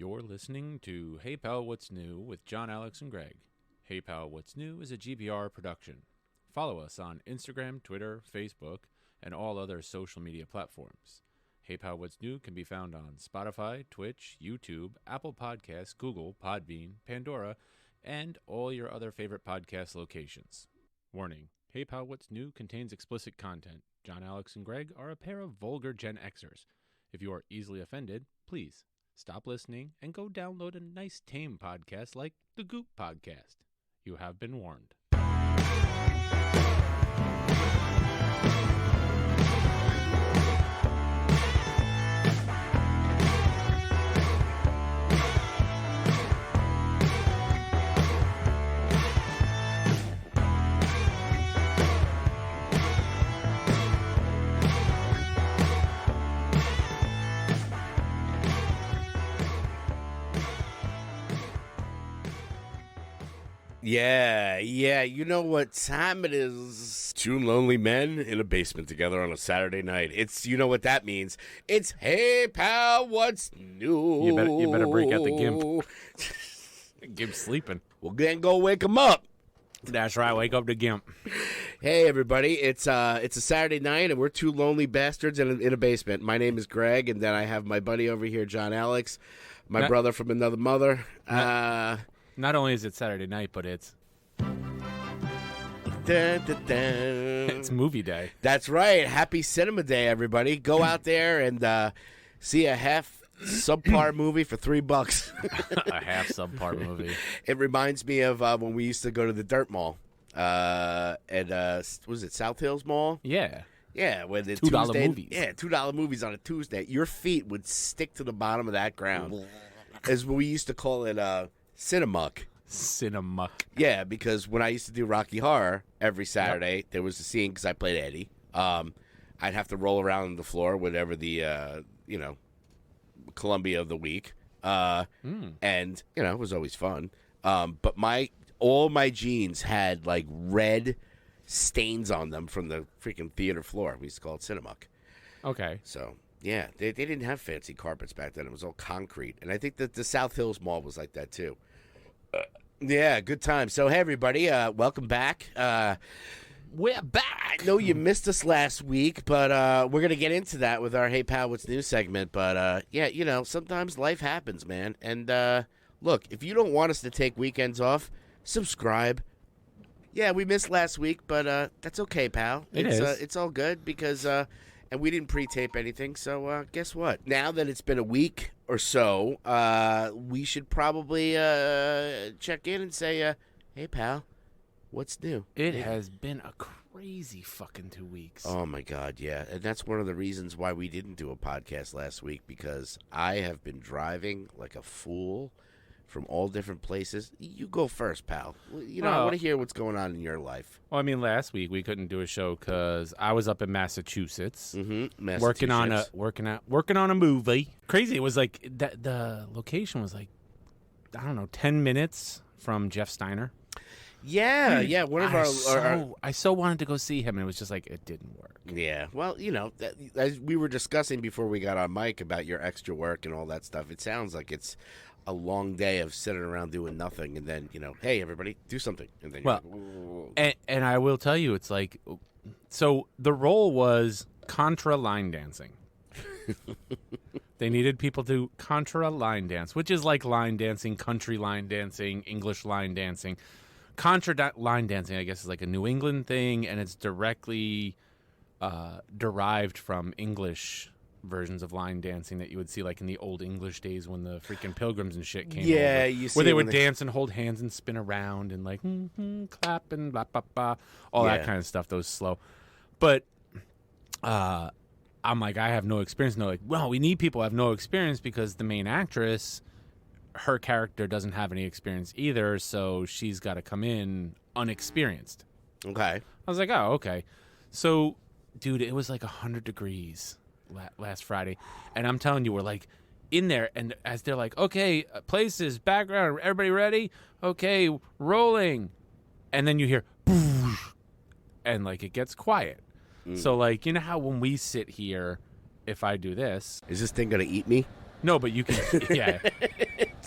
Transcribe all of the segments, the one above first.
You're listening to Hey Pal, What's New with JohnAlex and Greg. Hey Pal, What's New is a GBR production. Follow us on Instagram, Twitter, Facebook, and all other social media platforms. Hey Pal, What's New can be found on Spotify, Twitch, YouTube, Apple Podcasts, Google, Podbean, Pandora, and all your other favorite podcast locations. Warning, Hey Pal, What's New contains explicit content. JohnAlex and Greg are a pair of vulgar Gen Xers. If you are easily offended, please stop listening and go download a nice tame podcast like the Goop Podcast. You have been warned. Yeah, you know what time it is. Two lonely men in a basement together on a Saturday night. You know what that means. It's Hey Pal, What's New? You better break out the Gimp. Gimp's sleeping. Well, then go wake him up. That's right, wake up the Gimp. Hey, everybody, it's a Saturday night, and we're two lonely bastards in a basement. My name is Greg, and then I have my buddy over here, JohnAlex, my brother from another mother. Not only is it Saturday night, but it's it's movie day. That's right. Happy Cinema Day, everybody. Go out there and see a half subpar movie for $3. A half subpar movie. It reminds me of when we used to go to the Dirt Mall was it South Hills Mall? Yeah. Yeah, where the $2 movies. Yeah, $2 movies on a Tuesday. Your feet would stick to the bottom of that ground. As we used to call it Cinemuck. Cinemuck. Yeah, because when I used to do Rocky Horror every Saturday, there was a scene because I played Eddie. I'd have to roll around on the floor, whatever the Columbia of the week, and it was always fun. But all my jeans had like red stains on them from the freaking theater floor. We used to call it Cinemuck. Okay. So yeah, they didn't have fancy carpets back then. It was all concrete, and I think that the South Hills Mall was like that too. Yeah, good time. So, hey, everybody, welcome back. We're back. I know you missed us last week, but we're going to get into that with our Hey Pal, What's New segment. But, sometimes life happens, man. And, look, if you don't want us to take weekends off, subscribe. Yeah, we missed last week, but that's okay, pal. It's all good because... and we didn't pre-tape anything, so guess what? Now that it's been a week or so, we should probably check in and say, hey, pal, what's new? It has been a crazy fucking 2 weeks. Oh, my God, yeah. And that's one of the reasons why we didn't do a podcast last week, because I have been driving like a fool from all different places. You go first, pal. I want to hear what's going on in your life. Well, I mean, last week we couldn't do a show because I was up in Massachusetts, working on a movie. Crazy. It was like the location was like, I don't know, 10 minutes from Jeff Steiner. Yeah. One of I so wanted to go see him, and it was just like it didn't work. Yeah. Well, as we were discussing before we got on mic about your extra work and all that stuff, it sounds like it's a long day of sitting around doing nothing, and then hey, everybody, do something, and then and I will tell you, it's like, so the role was contra line dancing. They needed people to contra line dance, which is like line dancing, country line dancing, English line dancing. Contra line dancing, I guess, is like a New England thing, and it's directly derived from English versions of line dancing that you would see like in the old English days when the freaking pilgrims and shit came over, you see where they would dance and hold hands and spin around and like clap and blah blah blah, all that kind of stuff. Those slow, but I'm like, I have no experience. And they're like, well, we need people who have no experience because the main actress, her character doesn't have any experience either, so she's got to come in unexperienced. Okay. I was like, oh, okay. So, dude, it was like 100 degrees last Friday, and I'm telling you, we're like in there, and as they're like, okay, places, background, everybody ready? Okay, rolling. And then you hear, boosh, and like it gets quiet. So like, you know how when we sit here, if I do this. Is this thing going to eat me? No, but you can, yeah.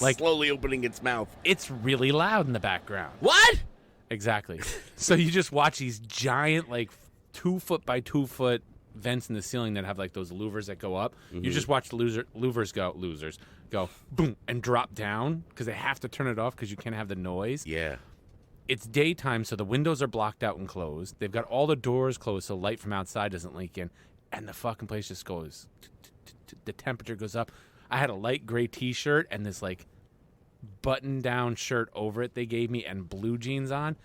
Like slowly opening its mouth. It's really loud in the background. What? Exactly. So you just watch these giant, like 2 foot by 2 foot vents in the ceiling that have like those louvers that go up. You just watch the losers go boom and drop down because they have to turn it off because you can't have the noise. Yeah. It's daytime, so the windows are blocked out and closed. They've got all the doors closed so light from outside doesn't leak in, and the fucking place just goes. The temperature goes up. I had a light gray T-shirt and this like button-down shirt over it they gave me and blue jeans on.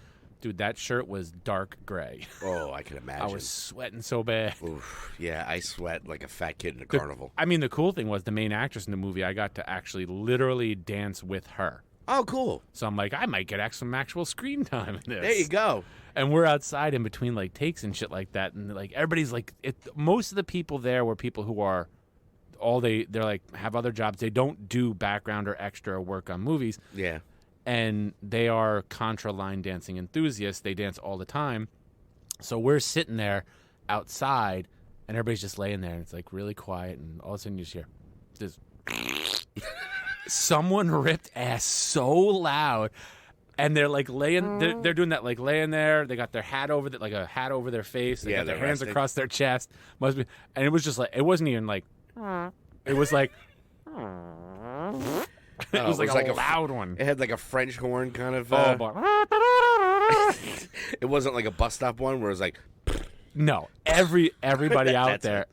Dude, that shirt was dark gray. Oh, I can imagine. I was sweating so bad. Oof. Yeah, I sweat like a fat kid in a carnival. I mean, the cool thing was the main actress in the movie, I got to actually literally dance with her. Oh, cool. So I'm like, I might get some actual screen time in this. There you go. And we're outside in between like takes and shit like that. And like everybody's like, most of the people there were people who are they're like have other jobs. They don't do background or extra work on movies. Yeah. And they are contra line dancing enthusiasts. They dance all the time. So we're sitting there outside and everybody's just laying there and it's like really quiet. And all of a sudden you just hear this. Someone ripped ass so loud. And they're like laying, they're doing that, like laying there. They got their hat over, like a hat over their face. They got their hands across their chest. Must be, and it was just like, it wasn't even like, it was like, it was like a loud one. It had like a French horn kind of. Oh, boy. It wasn't like a bus stop one where it was like. No, everybody out there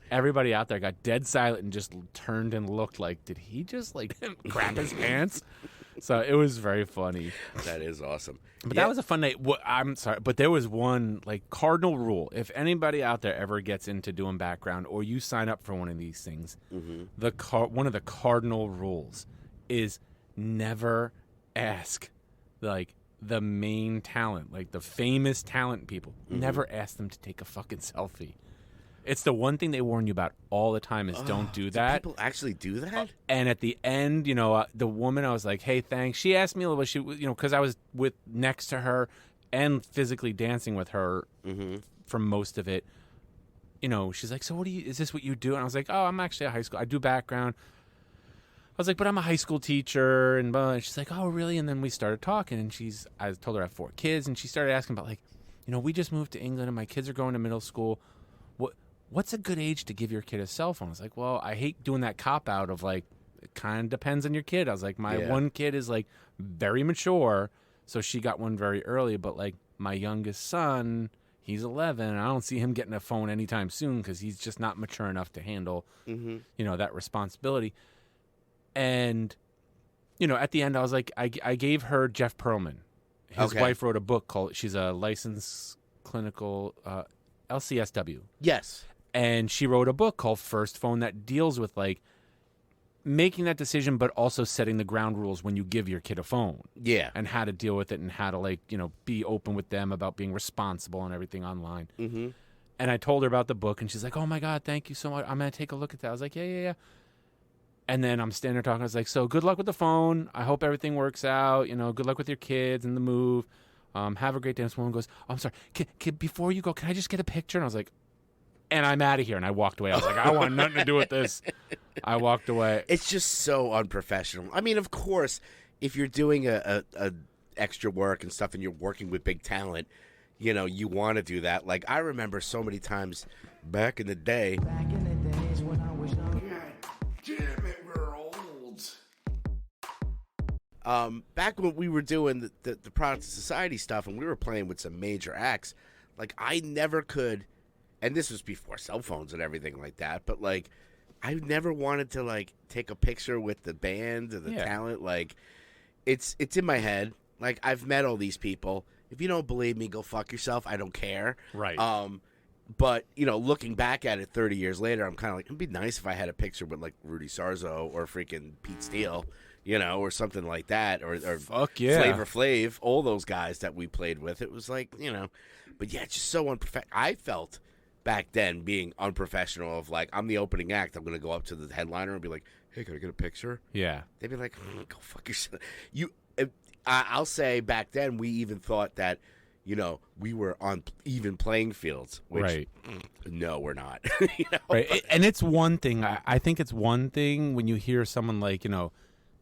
got dead silent and just turned and looked like, did he just like crap his pants? So it was very funny. That is awesome. But that was a fun night. I'm sorry, but there was one like cardinal rule. If anybody out there ever gets into doing background or you sign up for one of these things, one of the cardinal rules is never ask like the main talent, like the famous talent people. Never ask them to take a fucking selfie. It's the one thing they warn you about all the time is don't do that. Do people actually do that? And at the end, the woman, I was like, hey, thanks. She asked me a little bit, because I was next to her and physically dancing with her for most of it. She's like, so is this what you do? And I was like, oh, I'm actually a high school. I do background. I was like, but I'm a high school teacher. And she's like, oh, really? And then we started talking. And I told her I have 4 kids. And she started asking about like, we just moved to England and my kids are going to middle school. What's a good age to give your kid a cell phone? I was like, well, I hate doing that cop-out of, like, it kind of depends on your kid. I was like, my one kid is, like, very mature, so she got one very early. But, like, my youngest son, he's 11, and I don't see him getting a phone anytime soon because he's just not mature enough to handle, that responsibility. And, at the end, I was like, I gave her Jeff Pearlman. His wife wrote a book called, she's a licensed clinical LCSW. Yes. And she wrote a book called First Phone that deals with like making that decision, but also setting the ground rules when you give your kid a phone. Yeah. And how to deal with it and how to like, be open with them about being responsible and everything online. Mm-hmm. And I told her about the book and she's like, oh my God, thank you so much. I'm going to take a look at that. I was like, yeah. And then I'm standing there talking. I was like, so good luck with the phone. I hope everything works out. Good luck with your kids and the move. Have a great day. And this woman goes, oh, I'm sorry. Before you go, can I just get a picture? And I was like, and I'm out of here. And I walked away. I was like, I want nothing to do with this. I walked away. It's just so unprofessional. I mean, of course, if you're doing a extra work and stuff and you're working with big talent, you want to do that. Like, I remember so many times back in the day. Back in the days when I was young. God damn it, we're old. Back when we were doing the Product of Society stuff and we were playing with some major acts, like, I never could... And this was before cell phones and everything like that. But, like, I never wanted to, like, take a picture with the band or the talent. Like, it's in my head. Like, I've met all these people. If you don't believe me, go fuck yourself. I don't care. Right. But, looking back at it 30 years later, I'm kind of like, it'd be nice if I had a picture with, like, Rudy Sarzo or freaking Pete Steele, or something like that. Or fuck yeah. Flavor Flav, all those guys that we played with. It was like, But, yeah, it's just so unprofessional. I felt... back then being unprofessional of like, I'm the opening act. I'm going to go up to the headliner and be like, hey, can I get a picture? Yeah. They'd be like, go fuck yourself. I'll say back then we even thought that, we were on even playing fields. Which, right. No, we're not. Right. And it's one thing. I think it's one thing when you hear someone like,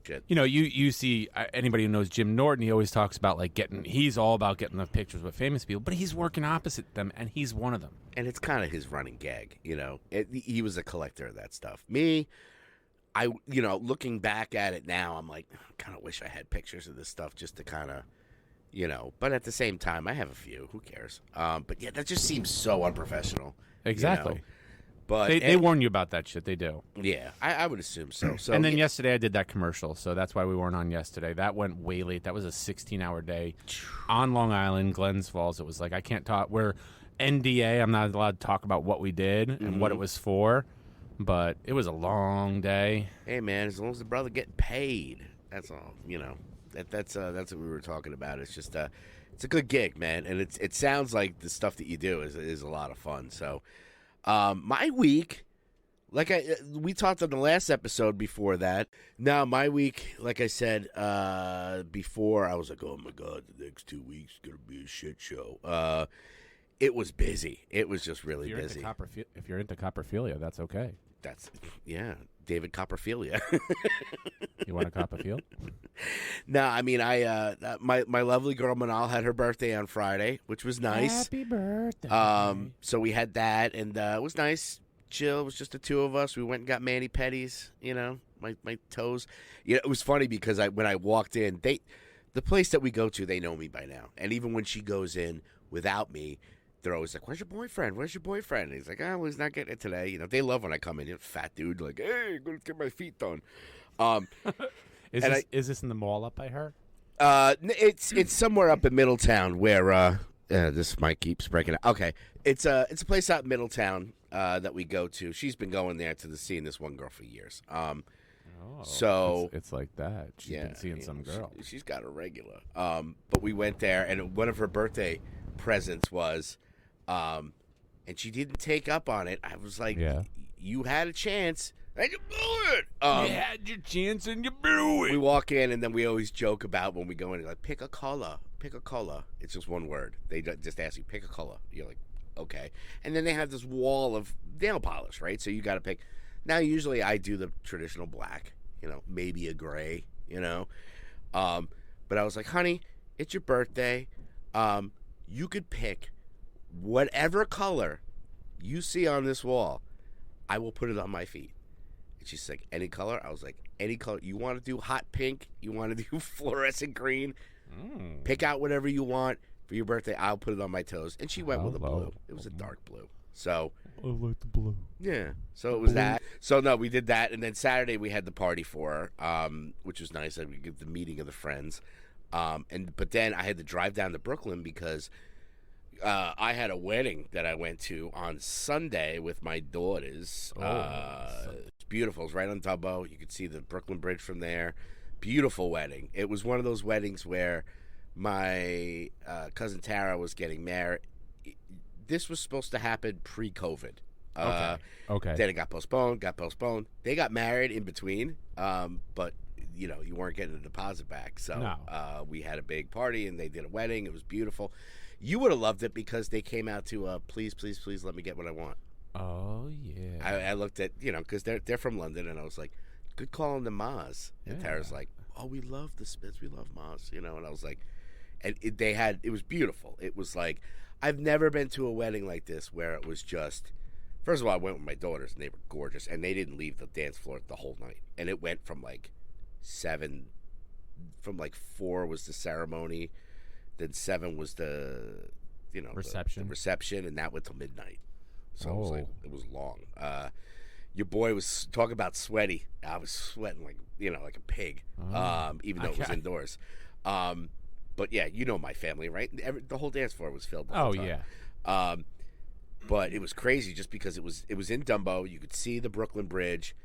shit. You know, you see anybody who knows Jim Norton, he always talks about like he's all about getting the pictures with famous people, but he's working opposite them, and he's one of them. And it's kind of his running gag, you know. He was a collector of that stuff. Me, looking back at it now, I'm like, I kind of wish I had pictures of this stuff just to kind of, But at the same time, I have a few. Who cares? But yeah, that just seems so unprofessional. Exactly. But they warn you about that shit. They do. Yeah, I would assume so. So and then yesterday I did that commercial, so that's why we weren't on yesterday. That went way late. That was a 16-hour day on Long Island, Glens Falls. It was like I can't talk. We're NDA. I'm not allowed to talk about what we did and what it was for. But it was a long day. Hey man, as long as the brother getting paid, that's all. That's what we were talking about. It's just it's a good gig, man, and it sounds like the stuff that you do is a lot of fun. So. My week, we talked on the last episode before that. Now, my week, like I said before, I was like, oh my God, the next 2 weeks is going to be a shit show. It was busy. It was just really busy. If you're into coprophilia, that's okay. Yeah, David Copperphilia. You want a copperfield? No, I mean, my lovely girl Manal had her birthday on Friday, which was nice. Happy birthday. So we had that, and it was nice. Chill. It was just the two of us. We went and got mani-pedis, my toes. It was funny because when I walked in, the place that we go to, they know me by now. And even when she goes in without me, they're always like, where's your boyfriend? Where's your boyfriend? And he's like, well, he's not getting it today. They love when I come in. Fat dude, like, hey, I'm going to get my feet done. Is this in the mall up by her? It's somewhere up in Middletown where this mic keeps breaking out. Okay, it's a place out in Middletown that we go to. She's been going there to seeing this one girl for years. So it's like that. She's been seeing some girl. She's got a regular. But we went there, and one of her birthday presents was, and she didn't take up on it. I was like, you had a chance. And you blew it. You had your chance and you blew it. We walk in, and then we always joke about when we go in, like, pick a color. Pick a color. It's just one word. They just ask you, pick a color. You're like, okay. And then they have this wall of nail polish, right? So you got to pick. Now, usually I do the traditional black, maybe a gray, But I was like, honey, it's your birthday. You could pick whatever color you see on this wall. I will put it on my feet. She's like, any color? I was like, any color. You want to do hot pink? You want to do fluorescent green? Pick out whatever you want for your birthday. I'll put it on my toes. And she went with a blue. It was a dark blue. So I like the blue. Yeah. So it was that. So no, we did that, and then Saturday we had the party for her, which was nice. We did the meeting of the friends, but then I had to drive down to Brooklyn because I had a wedding that I went to on Sunday with my daughters. It's beautiful. It's right on Dumbo. You could see the Brooklyn Bridge from there. Beautiful wedding. It was one of those weddings where my cousin Tara was getting married. This was supposed to happen pre-COVID. Okay. Then it got postponed. They got married in between, but you weren't getting a deposit back. So we had a big party, and they did a wedding. It was beautiful. You would have loved it because they came out to please, please, please let me get what I want. Oh, yeah. I looked at, because they're from London, and I was like, good call on the Maz. And Tara's like, oh, we love the Smiths. We love Maz, and I was like, and it was beautiful. It was like, I've never been to a wedding like this where it was just, first of all, I went with my daughters, and they were gorgeous, and they didn't leave the dance floor the whole night. And it went from 4 was the ceremony, then 7 was the, reception. The reception, and that went till midnight. So it was long. Your boy was talking about sweaty. I was sweating like a pig, even though it was indoors. But yeah, my family, right? The whole dance floor was filled. Yeah. But it was crazy just because it was in Dumbo. You could see the Brooklyn Bridge.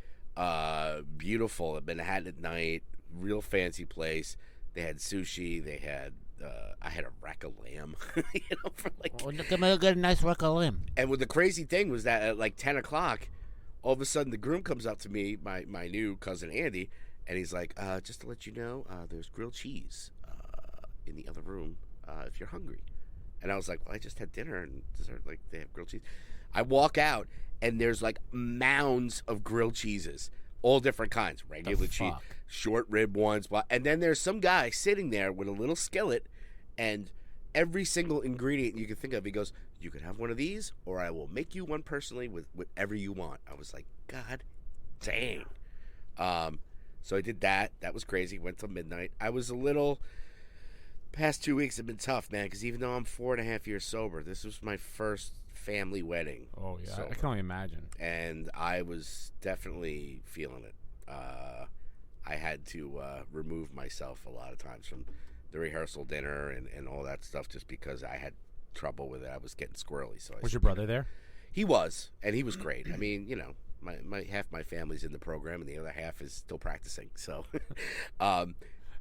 Beautiful at Manhattan at night. Real fancy place. They had sushi. They had. I had a rack of lamb. For look at me, get a nice rack of lamb. And the crazy thing was that at 10 o'clock, all of a sudden the groom comes up to me, my new cousin Andy, and he's like, just to let you know, there's grilled cheese in the other room if you're hungry. And I was like, well, I just had dinner and dessert. They have grilled cheese. I walk out, and there's mounds of grilled cheeses, all different kinds, regular cheese, fuck? short rib ones, blah. And then there's some guy sitting there with a little skillet, and every single ingredient you can think of, he goes, "You could have one of these, or I will make you one personally with whatever you want." I was like, God dang. So I did that. That was crazy. Went till midnight. I was a little. Past 2 weeks have been tough, man, because even though I'm 4.5 years sober, this was my first family wedding. Oh, yeah. sober. I can only imagine. And I was definitely feeling it. I had to remove myself a lot of times from the rehearsal dinner and all that stuff just because I had trouble with it. I was getting squirrely. So Was your brother there? He was, and he was great. I mean, you know, my half my family's in the program, and the other half is still practicing. So,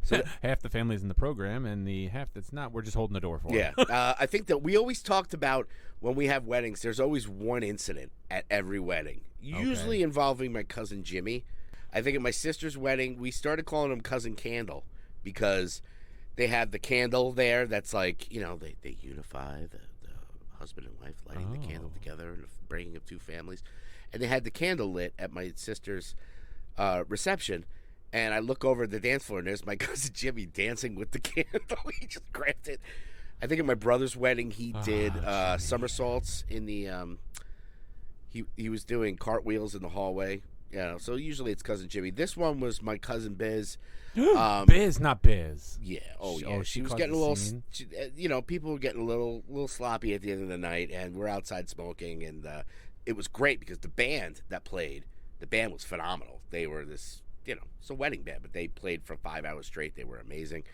so half the family's in the program, and the half that's not, we're just holding the door for. Yeah, I think that we always talked about when we have weddings. There's always one incident at every wedding, usually involving my cousin Jimmy. I think at my sister's wedding, we started calling him Cousin Candle because they have the candle there. That's like, you know, they unify the husband and wife lighting the candle together and bringing up two families. And they had the candle lit at my sister's reception. And I look over at the dance floor, and there's my cousin Jimmy dancing with the candle. He just grabbed it. I think at my brother's wedding, he did somersaults in the he was doing cartwheels in the hallway. Yeah, so usually it's cousin Jimmy. This one was my cousin Biz. Biz, not Biz. Yeah. Oh, yeah. Oh, she was caused getting a the little. scene? You know, people were getting a little sloppy at the end of the night, and we're outside smoking, and it was great because the band that played, the band was phenomenal. They were this, you know, it's a wedding band, but they played for 5 hours straight. They were amazing.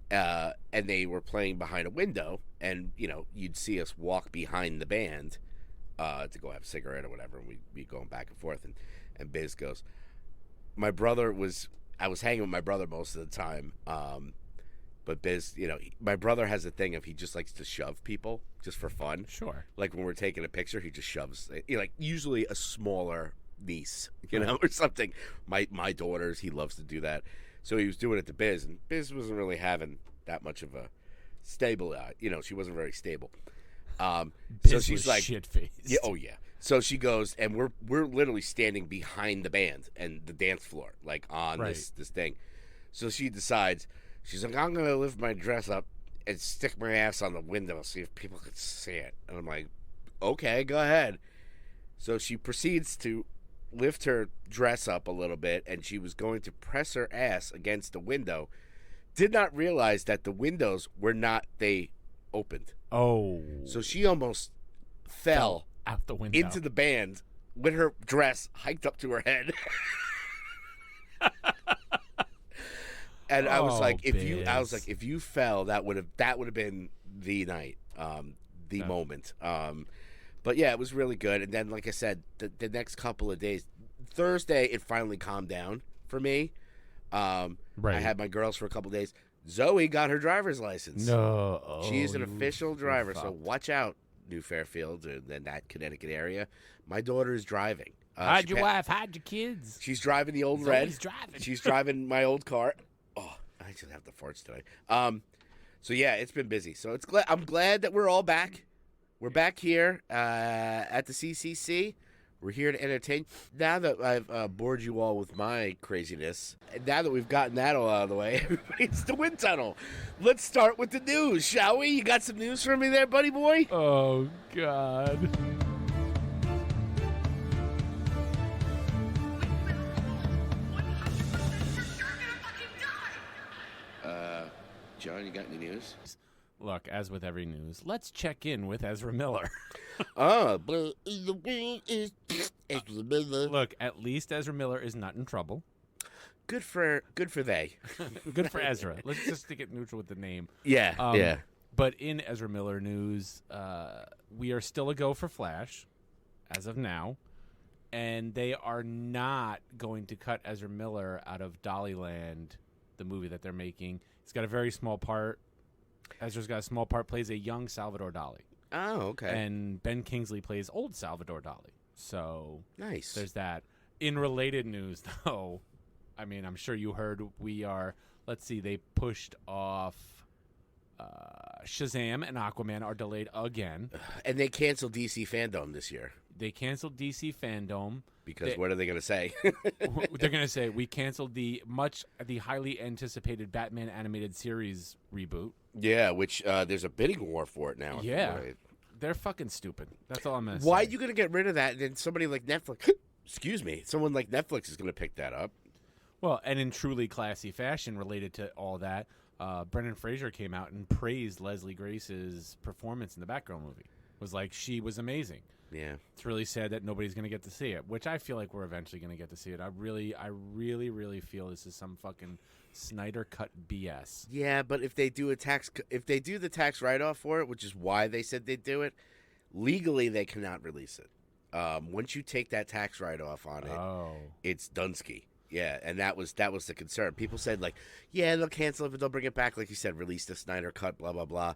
And they were playing behind a window, and, you know, you'd see us walk behind the band to go have a cigarette or whatever, and we'd be going back and forth, and Biz goes, I was hanging with my brother most of the time, but Biz, you know, my brother has a thing of he just likes to shove people just for fun. Sure. Like when we're taking a picture, he just shoves, you know, like usually a smaller niece, you know, or something. My daughters, he loves to do that. So he was doing it to Biz, and Biz wasn't really having that much of a stable, you know, she wasn't very stable. Biz so she's was like, shit-faced. yeah, oh yeah. So she goes, and we're literally standing behind the band and the dance floor, like on this thing. So she decides, she's like, I'm gonna lift my dress up and stick my ass on the window, see if people could see it. And I'm like, okay, go ahead. So she proceeds to lift her dress up a little bit, and she was going to press her ass against the window. Did not realize that the windows were not, they opened. Oh. So she almost fell out the window into the band with her dress hiked up to her head. And I was like, if you fell, that would have been the night, the moment. But yeah, it was really good. And then, like I said, the next couple of days, Thursday, it finally calmed down for me. I had my girls for a couple of days. Zoe got her driver's license. No. She's an official driver, so watch out, New Fairfield and that Connecticut area. My daughter is driving. Hide your wife, hide your kids. She's driving the old red. She's driving my old car. Oh, I just have the farts today. So yeah, it's been busy. So I'm glad that we're all back. We're back here at the CCC. We're here to entertain. Now that I've bored you all with my craziness, and now that we've gotten that all out of the way, it's the wind tunnel. Let's start with the news, shall we? You got some news for me there, buddy boy? Oh, God. John, you got any news? Look, as with every news, let's check in with Ezra Miller. Look, at least Ezra Miller is not in trouble. Good for they. Good for Ezra. Let's just stick it neutral with the name. Yeah, yeah. But in Ezra Miller news, we are still a go for Flash, as of now, and they are not going to cut Ezra Miller out of Dollyland, the movie that they're making. He's got a very small part. Ezra's got a small part, plays a young Salvador Dali. Oh, okay. And Ben Kingsley plays old Salvador Dali. So nice. There's that. In related news, though, I mean, I'm sure you heard they pushed off Shazam and Aquaman are delayed again. And they canceled DC Fandom this year. They canceled DC Fandom. Because what are they going to say? They're going to say, we canceled the highly anticipated Batman animated series reboot. Yeah, which there's a bidding war for it now. Yeah. They're fucking stupid. That's all I'm going to say. Why are you going to get rid of that? And then somebody like Netflix, someone like Netflix is going to pick that up. Well, and in truly classy fashion related to all that, Brendan Fraser came out and praised Leslie Grace's performance in the Batgirl movie. Was like, she was amazing. Yeah. It's really sad that nobody's going to get to see it, which I feel like we're eventually going to get to see it. I really feel this is some fucking Snyder cut BS. Yeah, but if they do the tax write-off for it, which is why they said they'd do it, legally they cannot release it. Once you take that tax write-off on it, it's Dunsky. Yeah, and that was the concern. People said, like, yeah, they'll cancel it, but they'll bring it back. Like you said, release the Snyder cut, blah, blah, blah.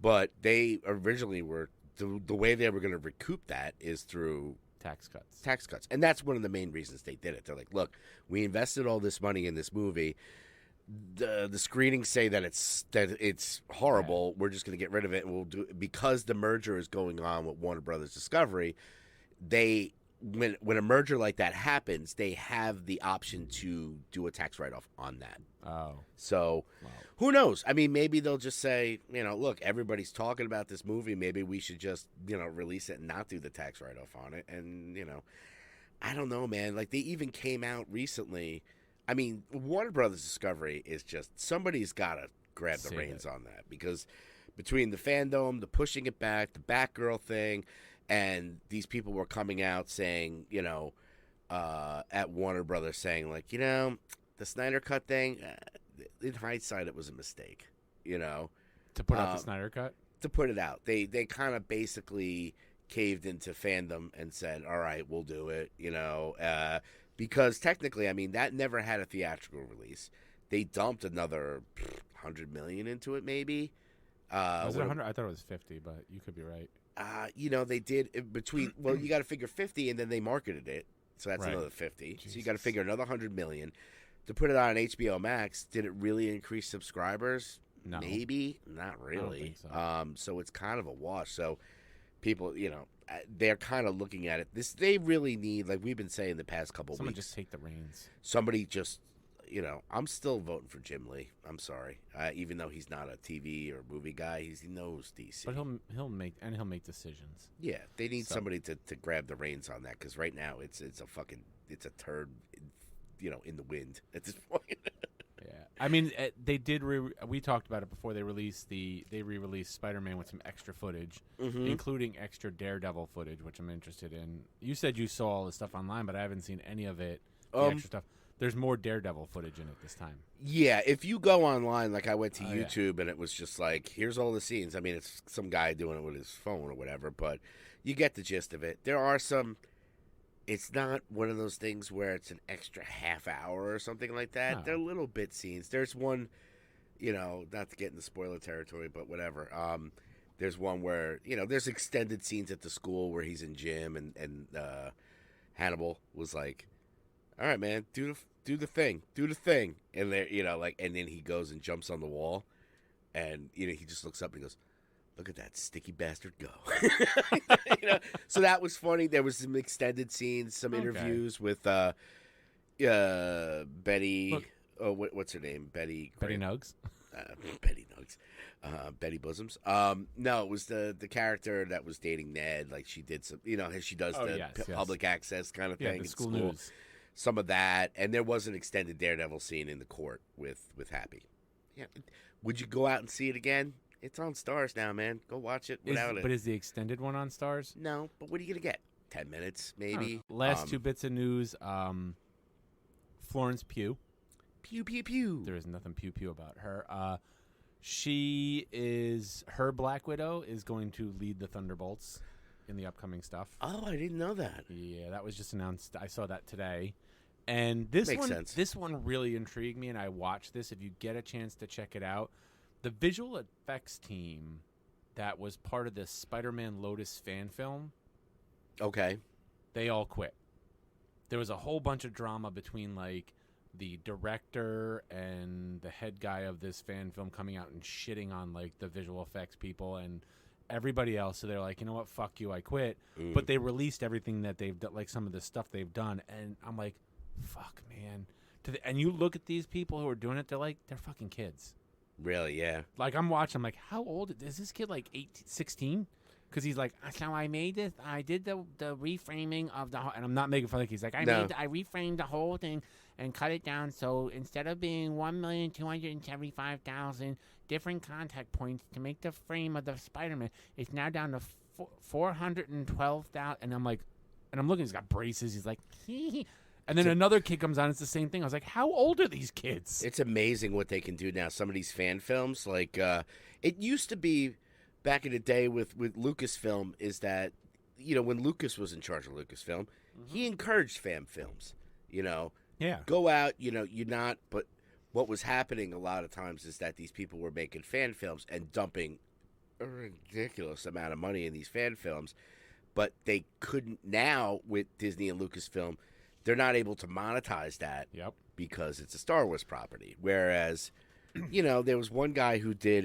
But they originally were, the way they were going to recoup that is through tax cuts. Tax cuts. And that's one of the main reasons they did it. They're like, look, we invested all this money in this movie. The screenings say that it's horrible. Yeah. We're just going to get rid of it, and we'll do it because the merger is going on with Warner Brothers Discovery. When a merger like that happens, they have the option to do a tax write-off on that. Oh. So, who knows? I mean, maybe they'll just say, look, everybody's talking about this movie. Maybe we should just, release it and not do the tax write-off on it. And, I don't know, man. Like, they even came out recently. I mean, Warner Brothers Discovery is just, somebody's got to grab the reins on that. Because between the fandom, the pushing it back, the Batgirl thing, and these people were coming out saying, at Warner Brothers saying, like, the Snyder Cut thing, in hindsight, it was a mistake, To put out the Snyder Cut? To put it out. They kind of basically caved into fandom and said, all right, we'll do it, because technically, I mean, that never had a theatrical release. They dumped another $100 million into it, maybe. Was it 100? I thought it was 50, but you could be right. They did in between. Well, you got to figure 50, and then they marketed it, so that's another 50. Jesus. So you got to figure another 100 million to put it on HBO Max. Did it really increase subscribers? No, maybe not really. I don't think so. So it's kind of a wash. So people, they're kind of looking at it. They really need, like we've been saying the past couple Someone weeks. Just take the reins. Somebody just. I'm still voting for Jim Lee. I'm sorry, even though he's not a TV or movie guy, he knows DC. But he'll make decisions. Yeah, they need somebody to grab the reins on that because right now it's a turd, in the wind at this point. Yeah, I mean they did. We talked about it before they re-released Spider-Man with some extra footage, including extra Daredevil footage, which I'm interested in. You said you saw all the stuff online, but I haven't seen any of it. The extra stuff. There's more Daredevil footage in it this time. Yeah, if you go online, like I went to YouTube and it was just like, here's all the scenes. I mean, it's some guy doing it with his phone or whatever, but you get the gist of it. There are some, it's not one of those things where it's an extra half hour or something like that. No. They're little bit scenes. There's one, not to get into spoiler territory, but whatever. There's one where, there's extended scenes at the school where he's in gym and Hannibal was like, all right, man, do the thing, and there, and then he goes and jumps on the wall, and he just looks up and he goes, "Look at that sticky bastard go!" So that was funny. There was some extended scenes, some interviews with Betty. What's her name? Betty Nugs. Betty Nugs. Betty Bosoms. No, it was the character that was dating Ned. Like she did some, she does public access kind of thing. The school news. Some of that, and there was an extended Daredevil scene in the court with Happy. Yeah, would you go out and see it again? It's on Stars now, man. Go watch it without it. But is the extended one on Stars? No, but what are you gonna get? 10 minutes, maybe. Last two bits of news. Florence Pugh. Pew. There is nothing pew about her. Her Black Widow is going to lead the Thunderbolts in the upcoming stuff. Oh, I didn't know that. Yeah, that was just announced. I saw that today. And this one really intrigued me, and I watched this. If you get a chance to check it out, the visual effects team that was part of the Spider-Man Lotus fan film, okay, they all quit. There was a whole bunch of drama between, like, the director and the head guy of this fan film coming out and shitting on like the visual effects people and everybody else. So they're like, you know what, fuck you, I quit. But they released everything that they've done, like some of the stuff they've done, and I'm like, fuck, man. And you look at these people who are doing it, they're fucking kids. Really? Yeah. Like I'm watching, I'm like, how old is this kid? Like 18, 16? Because he's like, so I made this. I did the reframing of the, and I'm not making fun of. He's like, I reframed the whole thing and cut it down. So instead of being 1,275,000 different contact points to make the frame of the Spider-Man, it's now down to 412,000. And I'm like, and I'm looking. He's got braces. He's like, hee. And then another kid comes on. It's the same thing. I was like, how old are these kids? It's amazing what they can do now. Some of these fan films, like it used to be. Back in the day with Lucasfilm, is that, you know, when Lucas was in charge of Lucasfilm, he encouraged fan films, you know. Yeah. Go out, you know, but what was happening a lot of times is that these people were making fan films and dumping a ridiculous amount of money in these fan films, but they couldn't now with Disney and Lucasfilm, they're not able to monetize that because it's a Star Wars property. Whereas, you know, there was one guy who did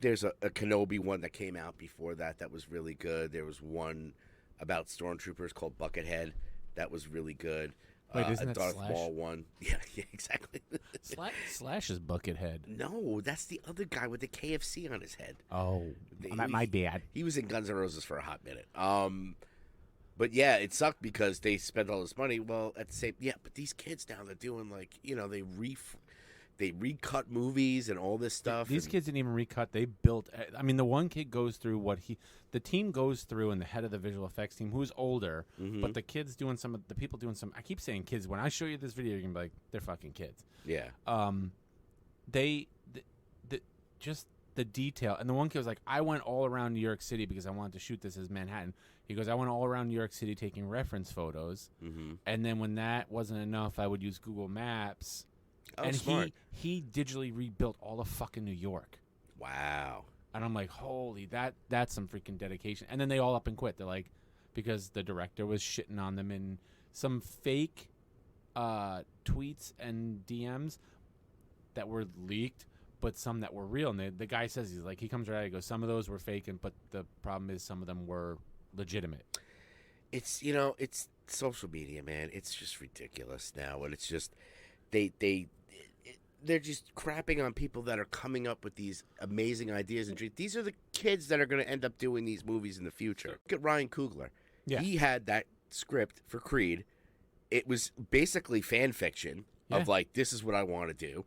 there's a Kenobi one that came out before that was really good. There was one about stormtroopers called Buckethead that was really good. Wait, isn't that Darth Slash? Maul one. Yeah, exactly. Slash is Buckethead. No, that's the other guy with the KFC on his head. Oh, my bad. He was in Guns N' Roses for a hot minute. But yeah, it sucked because they spent all this money. Well, at the same, but these kids now, they're doing like, you know, they recut movies and all this stuff. These kids didn't even recut. They built. I mean, the one kid goes through the team goes through, and the head of the visual effects team, who's older, but the kids doing some of the people doing some. I keep saying kids. When I show you this video, you're gonna be like, they're fucking kids. Yeah. Just the detail. And the one kid was like, I went all around New York City because I wanted to shoot this as Manhattan. He goes, I went all around New York City taking reference photos, and then when that wasn't enough, I would use Google Maps. Oh, and smart. he digitally rebuilt all of fucking New York. Wow. And I'm like, holy, that's some freaking dedication. And then they all up and quit. They're like, because the director was shitting on them in some fake tweets and DMs that were leaked, but some that were real. And the guy says, he comes right out, he goes, some of those were fake, but the problem is some of them were legitimate. It's, you know, it's social media, man. It's just ridiculous now. And it's just, they're just crapping on people that are coming up with these amazing ideas and dreams. These are the kids that are going to end up doing these movies in the future. Look at Ryan Coogler. Yeah. He had that script for Creed. It was basically fan fiction of like, this is what I want to do.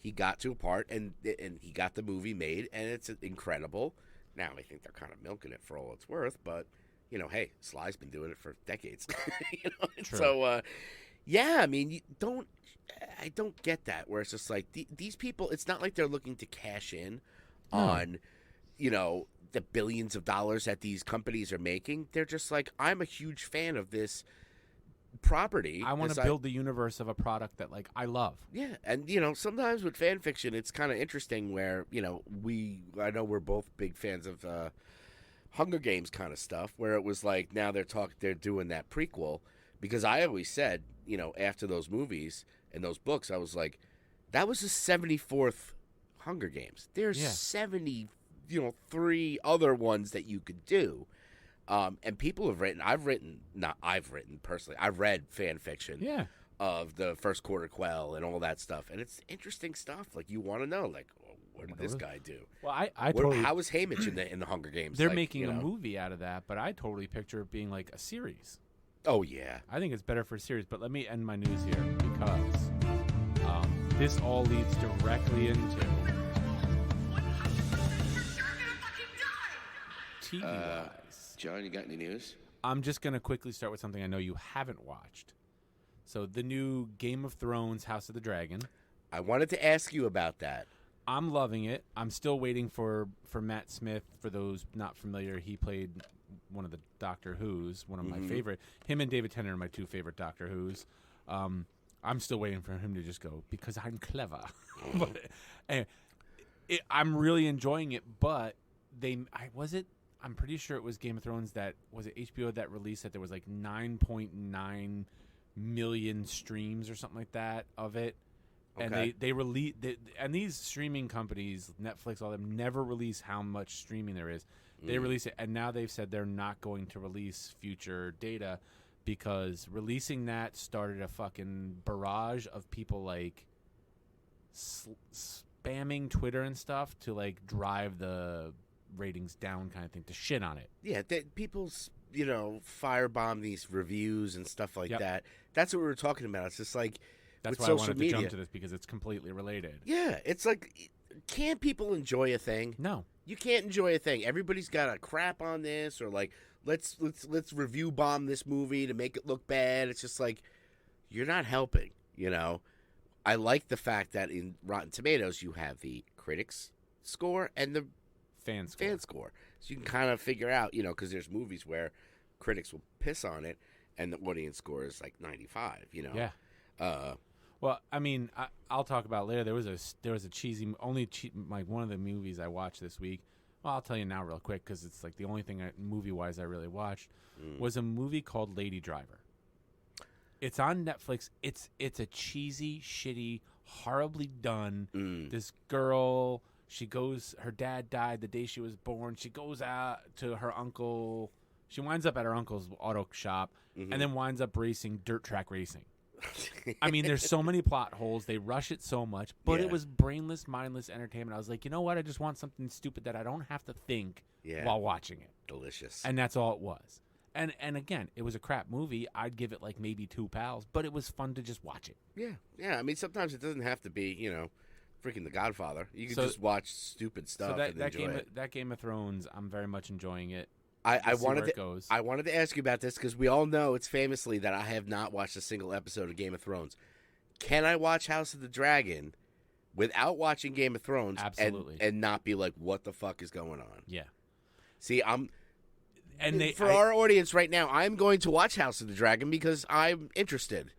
He got to a part and he got the movie made, and it's incredible. Now I think they're kind of milking it for all it's worth, but you know, hey, Sly's been doing it for decades. You know? So yeah, I mean, I don't get that, where it's just like these people, it's not like they're looking to cash in on, you know, the billions of dollars that these companies are making. They're just like, I'm a huge fan of this property. I want to build the universe of a product that, like, I love. Yeah, and, you know, sometimes with fan fiction, it's kind of interesting where, you know, I know we're both big fans of Hunger Games kind of stuff, where it was like, now they're doing that prequel, because I always said, you know, after those movies and those books, I was like, that was the 74th Hunger Games. There's 70, you know, 3 other ones that you could do. And people have written, I've read fan fiction of the first Quarter Quell and all that stuff. And it's interesting stuff. Like, you want to know, like, what did this guy do? Well, totally, how was Haymitch in the Hunger Games? They're making a movie out of that, but I totally picture it being like a series. Oh, yeah. I think it's better for a series, but let me end my news here because this all leads directly into TV-wise. John, you got any news? I'm just going to quickly start with something I know you haven't watched. So the new Game of Thrones House of the Dragon. I wanted to ask you about that. I'm loving it. I'm still waiting for Matt Smith. For those not familiar, he played one of the Doctor Who's, one of my favorite. Him and David Tennant are my 2 favorite Doctor Who's. I'm still waiting for him to just go, because I'm clever. But anyway, I'm really enjoying it, but I'm pretty sure it was Game of Thrones that, was it HBO that released that there was like 9.9 million streams or something like that of it. And Okay. they release, and these streaming companies, Netflix, all them, never release how much streaming there is. They release it, and now they've said they're not going to release future data because releasing that started a fucking barrage of people like spamming Twitter and stuff to like drive the ratings down, kind of thing, to shit on it. Yeah, people's firebomb these reviews and stuff like Yep. that. That's what we were talking about. It's just like That's with why I social wanted media. to jump to this because it's completely related. Yeah, it's like, can't people enjoy a thing? No. You can't enjoy a thing. Everybody's got a crap on this, or like let's review bomb this movie to make it look bad. It's just like you're not helping. I like the fact that in Rotten Tomatoes you have the critics score and the Fan score. so you can kind of figure out, because there's movies where critics will piss on it and the audience score is like 95. Yeah. Well, I mean, I'll talk about it later. There was a cheesy, like one of the movies I watched this week. Well, I'll tell you now real quick because it's like the only thing movie-wise I really watched was a movie called Lady Driver. It's on Netflix. It's a cheesy, shitty, horribly done. This girl, her dad died the day she was born. She goes out to her uncle. She winds up at her uncle's auto shop and then winds up racing dirt track racing. I mean, there's so many plot holes. They rush it so much, but Yeah. it was brainless, mindless entertainment. I was like, you know what? I just want something stupid that I don't have to think while watching it. Delicious. And that's all it was. And again, it was a crap movie. I'd give it like maybe 2 pals, but it was fun to just watch it. Yeah. I mean, sometimes it doesn't have to be, freaking The Godfather. You can So- just watch stupid stuff So and enjoy it. that Game of Thrones, I'm very much enjoying it. I See wanted where to it goes. I wanted to ask you about this because we all know it's famously that I have not watched a single episode of Game of Thrones. Can I watch House of the Dragon without watching Game of Thrones Absolutely. and not be like, what the fuck is going on? Yeah. See, for I- our audience right now, I'm going to watch House of the Dragon because I'm interested.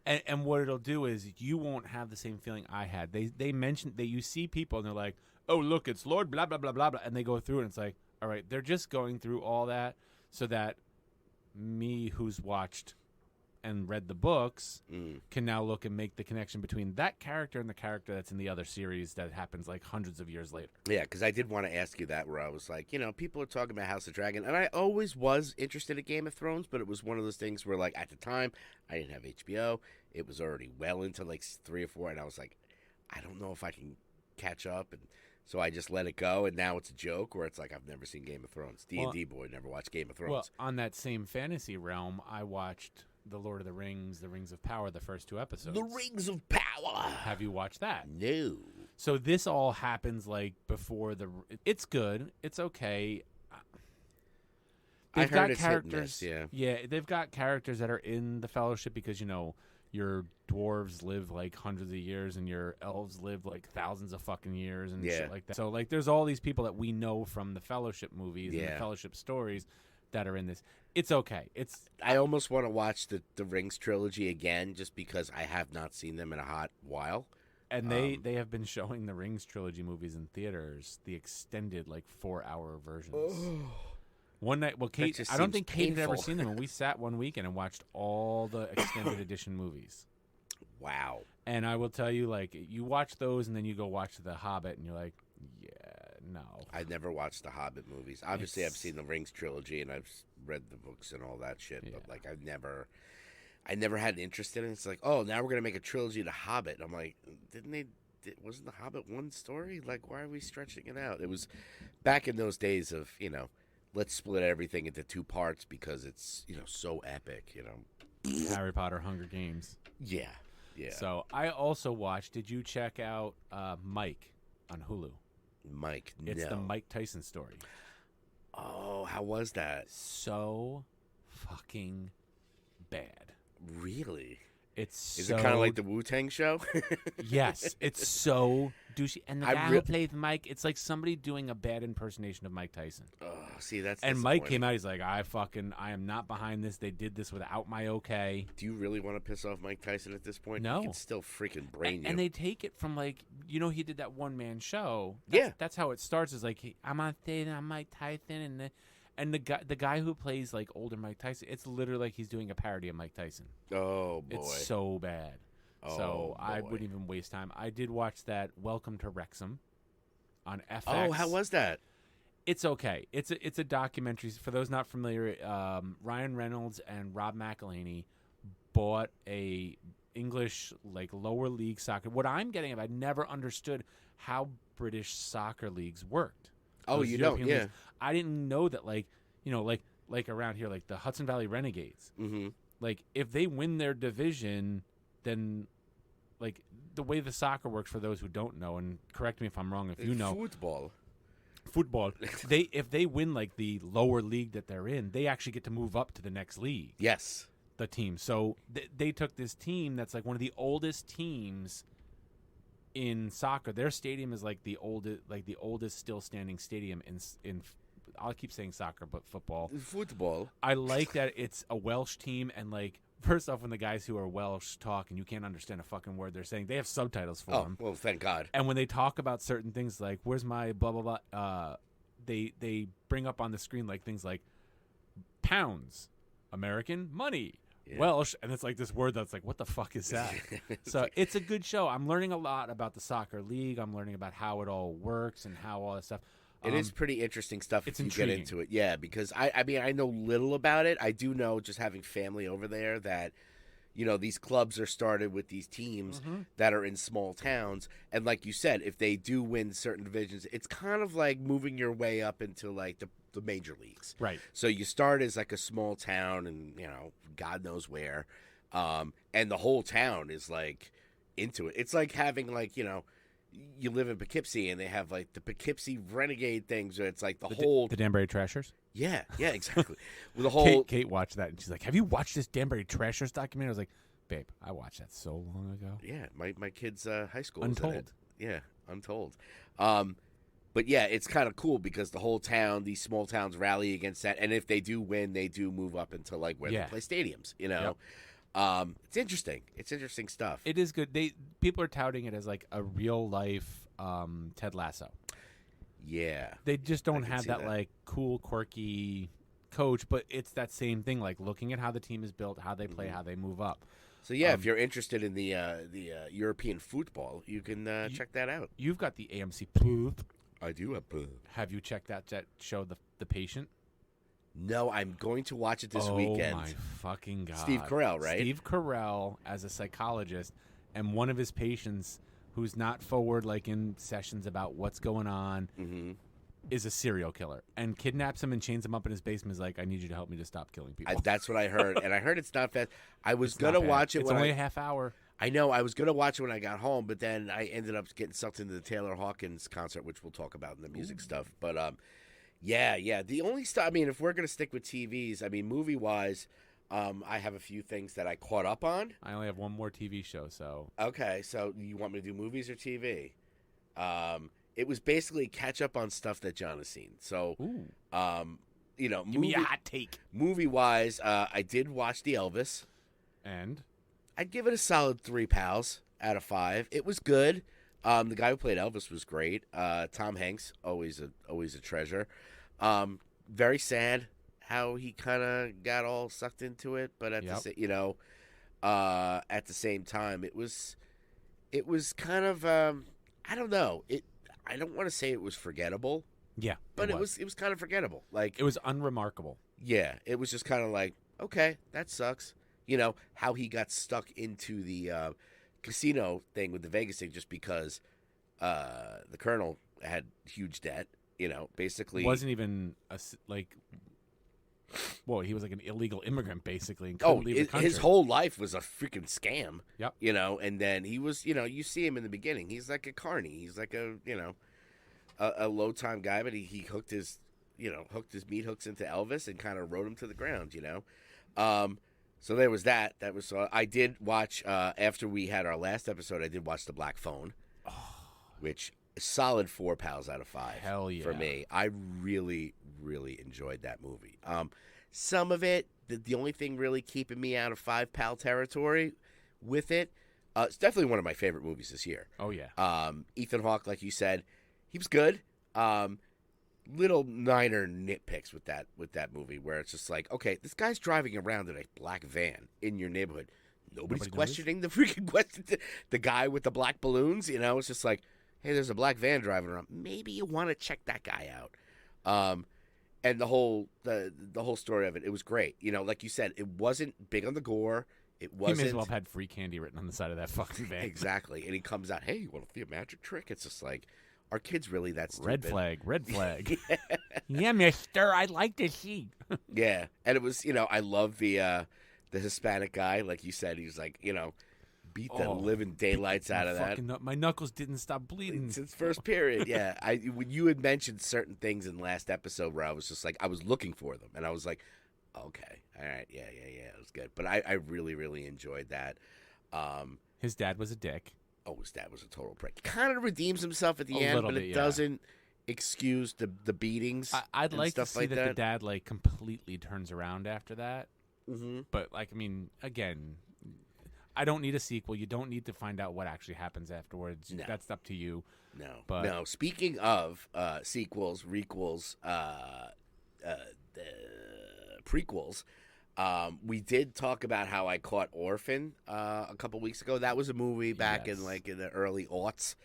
And what it'll do is you won't have the same feeling I had. They mentioned that you see people and they're like, oh, look, it's Lord blah, blah, blah, blah, blah. And they go through it and it's like, all right, they're just going through all that so that me who's watched and read the books can now look and make the connection between that character and the character that's in the other series that happens like hundreds of years later. Yeah, because I did want to ask you that where I was like, people are talking about House of Dragon, and I always was interested in Game of Thrones, but it was one of those things where, like, at the time, I didn't have HBO. It was already well into, like, 3 or 4, and I was like, I don't know if I can catch up, and so I just let it go, and now it's a joke, where it's like, I've never seen Game of Thrones. D&D boy never watched Game of Thrones. Well, on that same fantasy realm, I watched The Lord of the Rings, The Rings of Power, the first 2 episodes. The Rings of Power! Have you watched that? No. So this all happens like before it's good. It's okay. I They've heard got it's hit and characters. miss, yeah. Yeah, they've got characters that are in the Fellowship because your dwarves live like hundreds of years and your elves live like thousands of fucking years and shit like that. So like there's all these people that we know from the Fellowship movies and the Fellowship stories that are in this. It's okay. I almost want to watch the Rings trilogy again just because I have not seen them in a hot while. And they have been showing the Rings trilogy movies in theaters, the extended like 4-hour versions. One night, well, Kate, just I don't seems think Kate had ever painful. seen them, and we sat one weekend and watched all the extended edition movies. Wow. And I will tell you, like, you watch those, and then you go watch The Hobbit, and you're like, yeah, no. I never watched the Hobbit movies. Obviously, I've It's- seen the Rings trilogy and I've read the books and all that shit. Yeah. But like, I never had an interest in it. It's like, oh, now we're gonna make a trilogy of the Hobbit. I'm like, wasn't the Hobbit one story? Like, why are we stretching it out? It was back in those days of let's split everything into 2 parts because it's so epic. Harry Potter, Hunger Games. Yeah. Yeah. So I also watched. Did you check out Mike on Hulu? Mike, It's the no. Mike Tyson story. Oh, how was that? So fucking bad. Really? It's Is so it kind of like the Wu-Tang show? Yes, it's so douchey. And the I guy re- who plays Mike, it's like somebody doing a bad impersonation of Mike Tyson. Oh, see, that's And Mike disappointing. came out, he's like, I am not behind this. They did this without my okay. Do you really want to piss off Mike Tyson at this point? No. He can still freaking brain you. And they take it from like, he did that one-man show. Yeah. That's how it starts, is like, I'm on stage and I'm Mike Tyson. And the guy who plays like older Mike Tyson, it's literally like he's doing a parody of Mike Tyson. Oh boy, it's so bad. Oh, so boy. I wouldn't even waste time. I did watch that Welcome to Wrexham on FX. Oh, how was that? It's okay. It's a documentary. For those not familiar, Ryan Reynolds and Rob McElhenney bought a English like lower league soccer. What I'm getting at, I never understood how British soccer leagues worked. Oh, you don't? Yeah. Leagues. I didn't know that, like around here, like the Hudson Valley Renegades. Mm-hmm. Like if they win their division, then like the way the soccer works, for those who don't know, and correct me if I'm wrong, if you know, football. If they win like the lower league that they're in, they actually get to move up to the next league. Yes. The team. So they took this team that's like one of the oldest teams in soccer. Their stadium is like the oldest still standing stadium in I'll keep saying soccer, but football. I like that it's a Welsh team, and like first off, when the guys who are Welsh talk and you can't understand a fucking word they're saying, they have subtitles for them. Well, thank God. And when they talk about certain things like where's my blah blah blah, they bring up on the screen like things like pounds, American money. Yeah. Welsh, and it's like this word that's like, what the fuck is that? So it's a good show. I'm learning a lot about the soccer league. I'm learning about how it all works and how all that stuff. It is pretty interesting stuff if you intriguing. Get into it. Yeah, because I mean, I know little about it. I do know, just having family over there, that, you know, these clubs are started with these teams that are in small towns. And like you said, if they do win certain divisions, it's kind of like moving your way up into like the major leagues. Right. So you start as like a small town and, you know, God knows where. And the whole town is like into it. It's like having like, you know, you live in Poughkeepsie and they have like the Poughkeepsie Renegade things. Where it's like the whole Danbury Trashers. Yeah, exactly. With the whole Kate watched that and she's like, "Have you watched this Danbury Trashers documentary?" I was like, "Babe, I watched that so long ago." Yeah, my kid's high school. Untold. Yeah, Untold. But yeah, it's kind of cool because the whole town, these small towns, rally against that, and if they do win, they do move up into like where they play stadiums. You know. Yep. It's interesting. It's interesting stuff. It is good. People are touting it as like a real life Ted Lasso. Yeah. They just don't have that like cool, quirky coach, but it's that same thing, like looking at how the team is built, how they play, how they move up. So yeah, if you're interested in the European football, you can check that out. You've got the AMC Plus. I do have. Have you checked that show, The Patient? No, I'm going to watch it this weekend. Oh, my fucking God. Steve Carell, right? Steve Carell as a psychologist, and one of his patients who's not forward, like in sessions about what's going on, is a serial killer and kidnaps him and chains him up in his basement. Is like, I need you to help me to stop killing people. That's what I heard. And I heard it's not fast. I was going to watch it. It's only a half hour. I know. I was going to watch it when I got home, but then I ended up getting sucked into the Taylor Hawkins concert, which we'll talk about in the music stuff. But, yeah. The only stuff, I mean, if we're going to stick with TVs, I mean, movie-wise, I have a few things that I caught up on. I only have one more TV show, so. Okay, so you want me to do movies or TV? It was basically catch up on stuff that John has seen. So, you know, give me a hot take. Movie-wise, I did watch The Elvis. And? I'd give it a solid 3 pals out of 5. It was good. The guy who played Elvis was great. Tom Hanks, always a treasure. Very sad how he kind of got all sucked into it, but at the same time, it was kind of I don't know. I don't want to say it was forgettable. Yeah, but it was kind of forgettable. Like it was unremarkable. Yeah, it was just kind of like, okay, that sucks. You know how he got stuck into the casino thing with the Vegas thing just because the Colonel had huge debt. You know, basically wasn't even he was like an illegal immigrant basically. And couldn't leave the country. His whole life was a freaking scam. Yep. You know, and then he was, you know, you see him in the beginning. He's like a carny. He's like a low time guy, but he hooked his meat hooks into Elvis and kind of rode him to the ground. You know. So there was that. That was I did watch after we had our last episode. I did watch The Black Phone, which is solid 4 pals out of 5. Hell yeah. For me. I really, really enjoyed that movie. Some of it, the only thing really keeping me out of 5 pal territory with it, it's definitely one of my favorite movies this year. Oh yeah. Ethan Hawke, like you said, he was good. little minor nitpicks with that movie where it's just like, okay, this guy's driving around in a black van in your neighborhood. Nobody's questioning the freaking question. The guy with the black balloons, it's just like, hey, there's a black van driving around. Maybe you want to check that guy out. And the whole story of it was great. Like you said, it wasn't big on the gore. It wasn't. He may as well have had free candy written on the side of that fucking van. Exactly. And he comes out, hey, you want to see a magic trick? It's just like, are kids really that stupid? Red flag. Yeah, mister, I'd like to see. Yeah. And it was, I love the Hispanic guy. Like you said, he's like, beat the living daylights out of that. My knuckles didn't stop bleeding since first period. Yeah. When you had mentioned certain things in last episode where I was just like, I was looking for them. And I was like, okay. All right. Yeah. It was good. But I really, really enjoyed that. His dad was a dick. Oh, his dad was a total prick. He kind of redeems himself at the end, but it doesn't excuse the beatings. I'd like to see like that the dad completely turns around after that. Mm-hmm. But again, I don't need a sequel. You don't need to find out what actually happens afterwards. No. That's up to you. No. Speaking of sequels, requels, prequels. We did talk about how I caught Orphan a couple weeks ago. That was a movie back in the early aughts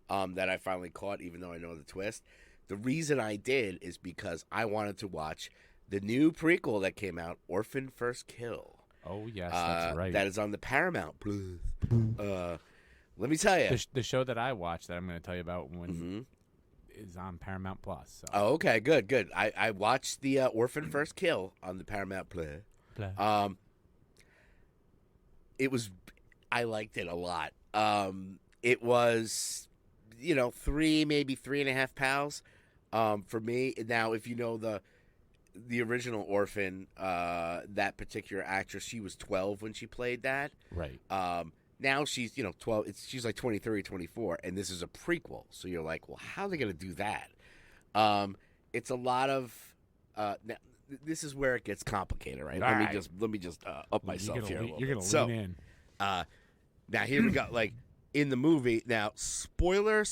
that I finally caught, even though I know the twist. The reason I did is because I wanted to watch the new prequel that came out, Orphan First Kill. Oh, yes, that's right. That is on the Paramount. Let me tell you. The show that I watched that I'm going to tell you about is on Paramount Plus. So. Oh, okay, good. I watched the Orphan First Kill on the Paramount Plus. I liked it a lot. It was, maybe 3.5 pounds for me. Now, if you know the original Orphan, that particular actress, she was 12 when she played that. Right. Now she's, 12. She's like 23, 24, and this is a prequel. So you're like, well, how are they going to do that? It's a lot of. Now, this is where it gets complicated, right? Let me just up myself here a little bit. You're going to lean in. Now here we go. Like in the movie. Now, spoiler,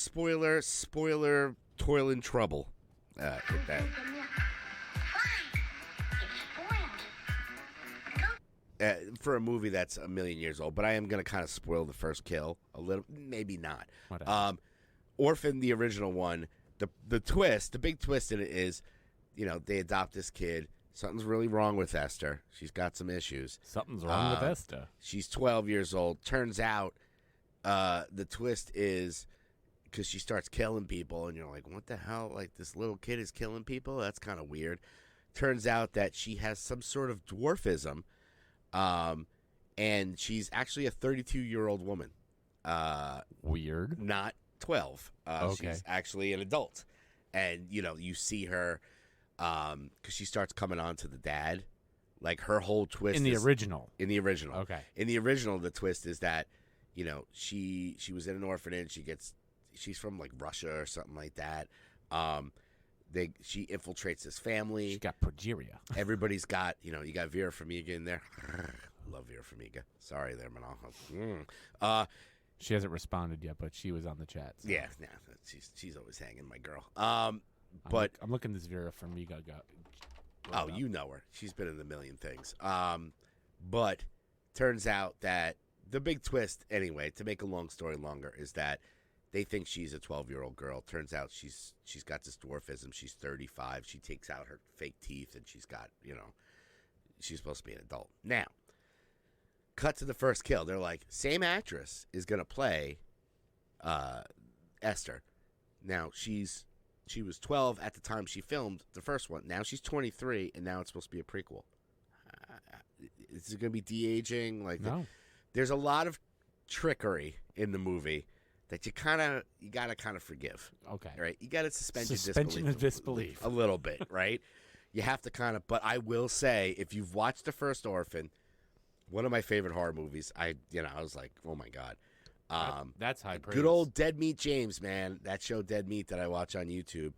toil and trouble. That. For a movie that's a million years old, but I am going to kind of spoil the first kill a little, maybe not. Orphan, the original one, the twist, the big twist in it is, they adopt this kid. Something's really wrong with Esther. She's got some issues. Something's wrong with Esther. She's 12 years old. Turns out the twist is because she starts killing people, and you're like, what the hell? Like, this little kid is killing people? That's kind of weird. Turns out that she has some sort of dwarfism. And she's actually a 32-year-old woman. Weird. Not 12. Okay. She's actually an adult. And, you see her, because she starts coming on to the dad. Like, her whole twist In the original. Okay. In the original, the twist is that, she was in an orphanage. She's from, like, Russia or something like that. She infiltrates this family. She got progeria. Everybody's got, you got Vera Farmiga in there. Love Vera Farmiga. Sorry there, Manal. She hasn't responded yet, but she was on the chat. So. Yeah, she's always hanging, my girl. But I'm looking this Vera Farmiga guy. Oh, you know her. She's been in a million things. But turns out that the big twist, anyway, to make a long story longer, is that they think she's a 12-year-old girl. Turns out she's got this dwarfism. She's 35. She takes out her fake teeth, and she's got, she's supposed to be an adult. Now, cut to the first kill. They're like, same actress is going to play Esther. Now, she was 12 at the time she filmed the first one. Now she's 23, and now it's supposed to be a prequel. Is it going to be de-aging? Like, no. There's a lot of trickery in the movie that you gotta kind of forgive. Okay. Right? You gotta suspension of disbelief a little bit, right? You have to kind of, but I will say, if you've watched the first Orphan, one of my favorite horror movies, I was like, oh my God. That's high praise. Good old Dead Meat James, man. That show Dead Meat that I watch on YouTube.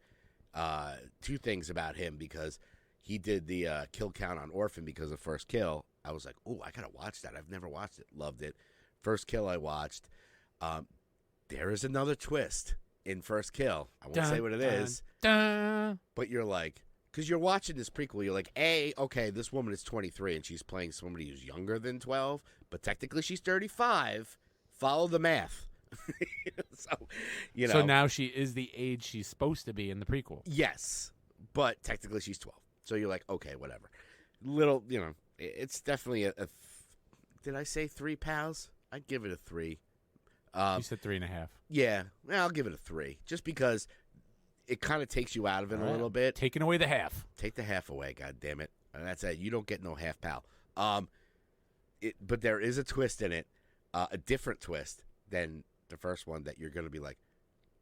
Two things about him, because he did the kill count on Orphan because of First Kill. I was like, oh, I gotta watch that. I've never watched it. Loved it. First Kill I watched. There is another twist in First Kill. I won't say what it is, but you're like, because you're watching this prequel, you're like, okay, this woman is 23 and she's playing somebody who's younger than 12, but technically she's 35. Follow the math. So, So now she is the age she's supposed to be in the prequel. Yes, but technically she's 12. So you're like, okay, whatever. Little, it's definitely a did I say 3 pals? I'd give it a 3. You said 3.5. Yeah, I'll give it a 3, just because it kind of takes you out of it a little bit. Taking away the half. Take the half away, God damn it. And that's it. You don't get no half pal. But there is a twist in it, a different twist than the first one that you're going to be like,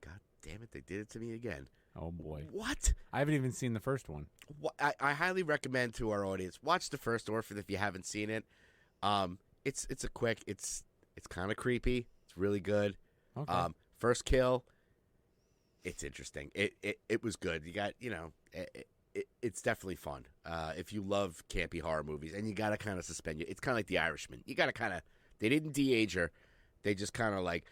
God damn it, they did it to me again. Oh, boy. What? I haven't even seen the first one. I highly recommend to our audience, watch the first Orphan if you haven't seen it. It's a quick, it's kind of creepy. It's really good. Okay. First Kill, it's interesting. It was good. You got, it's definitely fun. If you love campy horror movies, and you got to kind of suspend you. It's kind of like The Irishman. You got to kind of, they didn't de-age her. They just kind of like,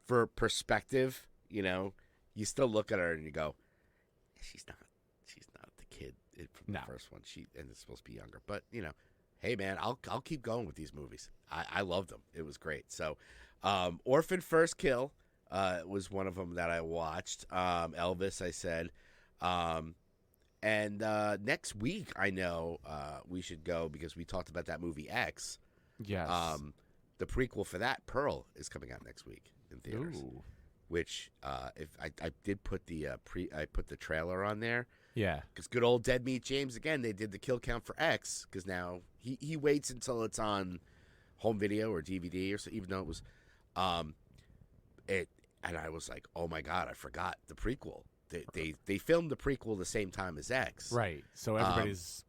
for perspective, you still look at her and you go, she's not the kid from the first one. And it's supposed to be younger. But, hey man, I'll keep going with these movies. I loved them. It was great. So, Orphan First Kill was one of them that I watched. Elvis, I said. And next week, I know we should go because we talked about that movie X. Yes. The prequel for that, Pearl, is coming out next week in theaters. Ooh. Which, if I did put I put the trailer on there. Yeah. Because good old Dead Meat James again. They did the kill count for X because now he waits until it's on home video or DVD or so. Even though it was, and I was like, oh my God, I forgot the prequel. They filmed the prequel the same time as X. Right. So everybody's.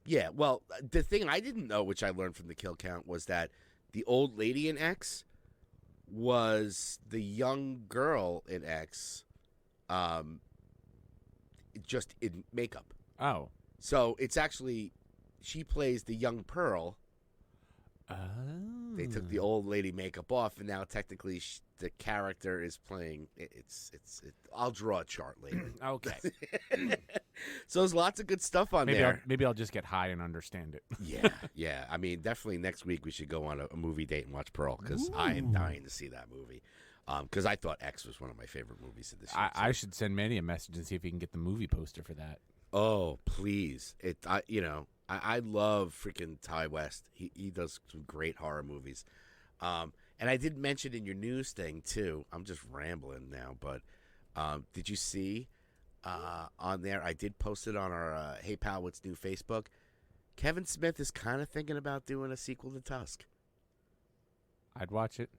Yeah. Well, the thing I didn't know, which I learned from the kill count, was that the old lady in X was the young girl in X, just in makeup. Oh. So it's actually, she plays the young Pearl. Oh. They took the old lady makeup off, and now technically the character is playing. I'll draw a chart later. Okay. So there's lots of good stuff on there. Maybe I'll just get high and understand it. Yeah. I mean, definitely next week we should go on a movie date and watch Pearl because I am dying to see that movie. Because I thought X was one of my favorite movies of this year. I should send Manny a message and see if he can get the movie poster for that. Oh, please! I love freaking Ty West. He does some great horror movies. And I did mention in your news thing too. I'm just rambling now, but did you see on there? I did post it on our Hey Pal, What's New Facebook. Kevin Smith is kind of thinking about doing a sequel to Tusk. I'd watch it.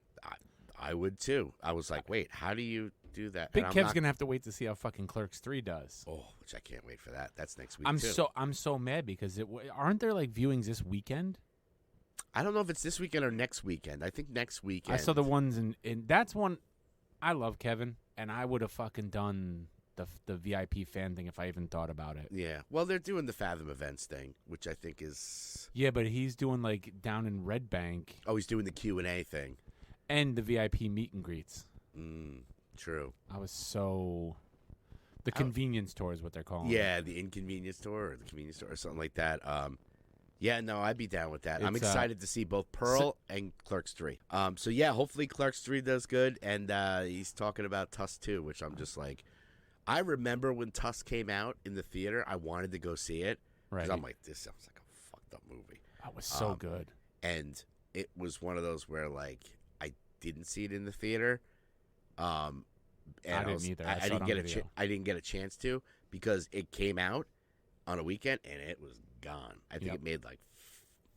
I would too. I was like, wait, how do you do that? Big Kev's gonna have to wait to see how fucking Clerks 3 does. Oh, which I can't wait for that. That's next week. I'm so mad because aren't there like viewings this weekend? I don't know if it's this weekend or next weekend. I think next weekend. I saw the ones in that's one. I love Kevin, and I would have fucking done the VIP fan thing if I even thought about it. Yeah. Well, they're doing the Fathom Events thing, which I think is. Yeah, but he's doing like down in Red Bank. Oh, he's doing the Q&A thing. And the VIP meet and greets. True. I was so... The convenience store is what they're calling it. Yeah, the inconvenience store or the convenience store or something like that. Yeah, no, I'd be down with that. I'm excited to see both Pearl and Clerks 3. So, yeah, hopefully Clerks 3 does good. And he's talking about Tusk 2, which I'm just like... I remember when Tusk came out in the theater, I wanted to go see it. Because I'm like, this sounds like a fucked up movie. That was so good. And it was one of those where, like... didn't see it in the theater. And I didn't either. I didn't get a chance to because it came out on a weekend and it was gone. I think it made like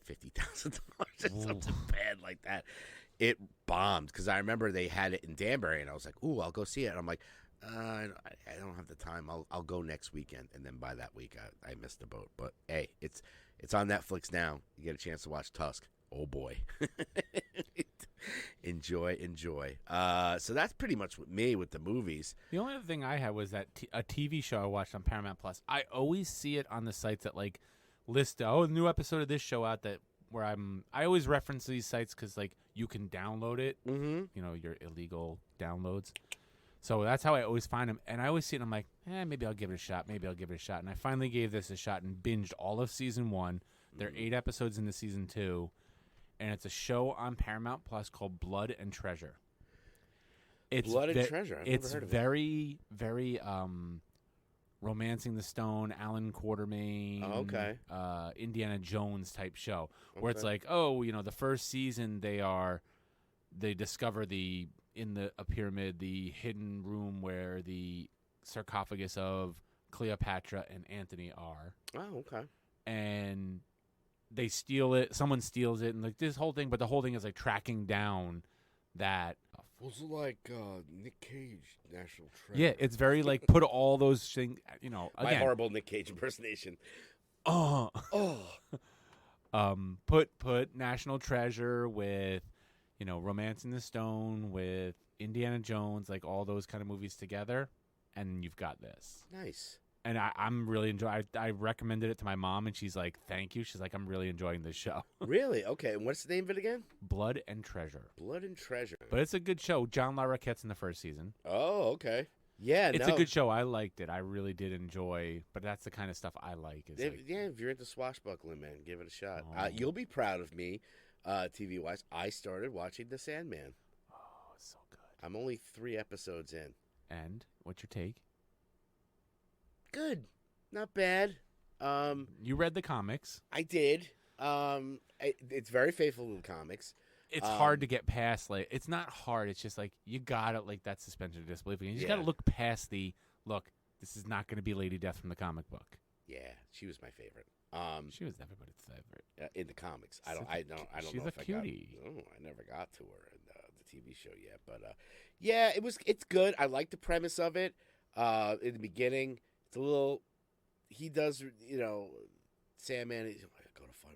$50,000 or something bad like that. It bombed because I remember they had it in Danbury and I was like, "Ooh, I'll go see it." And I'm like, I don't have the time. I'll go next weekend. And then by that week, I missed the boat. But hey, it's on Netflix now. You get a chance to watch Tusk. Oh boy. Enjoy. So that's pretty much with me with the movies. The only other thing I had was that a TV show I watched on Paramount Plus. I always see it on the sites that like list the new episode of this show out that where I always reference these sites because like you can download it. Mm-hmm. Your illegal downloads. So that's how I always find them. And I always see it, I'm like, maybe I'll give it a shot. Maybe I'll give it a shot. And I finally gave this a shot and binged all of season 1. There are 8 episodes into season 2. And it's a show on Paramount Plus called Blood and Treasure. It's Blood and Treasure? I've never heard of it. very, very Romancing the Stone, Alan Quartermain, Indiana Jones type show. Where it's like, the first season they discover in a pyramid, the hidden room where the sarcophagus of Cleopatra and Antony are. Oh, okay. And they steal it. Someone steals it, and like this whole thing. But the whole thing is like tracking down that. Was it like Nick Cage, National Treasure? Yeah, it's very like put all those things. Again, my horrible Nick Cage impersonation. Put National Treasure with, Romancing the Stone with Indiana Jones, like all those kind of movies together, and you've got this. Nice. And I'm really enjoying. I recommended it to my mom, and she's like, "Thank you." She's like, "I'm really enjoying this show." Really? Okay. And what's the name of it again? Blood and Treasure. Blood and Treasure. But it's a good show. John Larroquette's in the first season. Oh, okay. Yeah, it's a good show. I liked it. I really did enjoy. But that's the kind of stuff I like. If you're into swashbuckling, man, give it a shot. You'll be proud of me, TV wise. I started watching The Sandman. Oh, it's so good. I'm only 3 episodes in. And what's your take? Good, not bad. You read the comics. I did. It's very faithful to the comics. It's hard to get past. Like, it's not hard. It's just like you gotta that suspension of disbelief. You just gotta look past look. This is not going to be Lady Death from the comic book. Yeah, she was my favorite. She was everybody's favorite in the comics. I don't She's know if a cutie. I never got to her in the TV show yet. But yeah, it's good. I like the premise of it. In the beginning, it's a little. He does, Sandman. He's like, I gotta find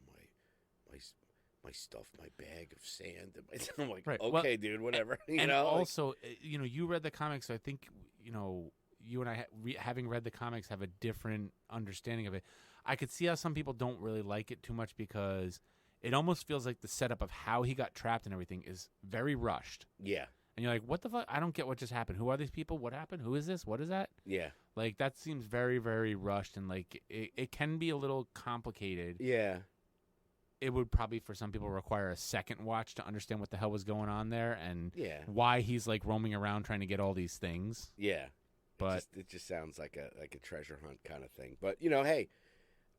my stuff, my bag of sand. I'm like, right. Okay, dude, whatever. Also, you read the comics, so I think you and I, having read the comics, have a different understanding of it. I could see how some people don't really like it too much because it almost feels like the setup of how he got trapped and everything is very rushed. Yeah. And you're like, what the fuck? I don't get what just happened. Who are these people? What happened? Who is this? What is that? Yeah. Like, that seems very, very rushed, and, like, it can be a little complicated. Yeah. It would probably, for some people, require a second watch to understand what the hell was going on there and why he's, like, roaming around trying to get all these things. Yeah. But it just sounds like a treasure hunt kind of thing. But, hey,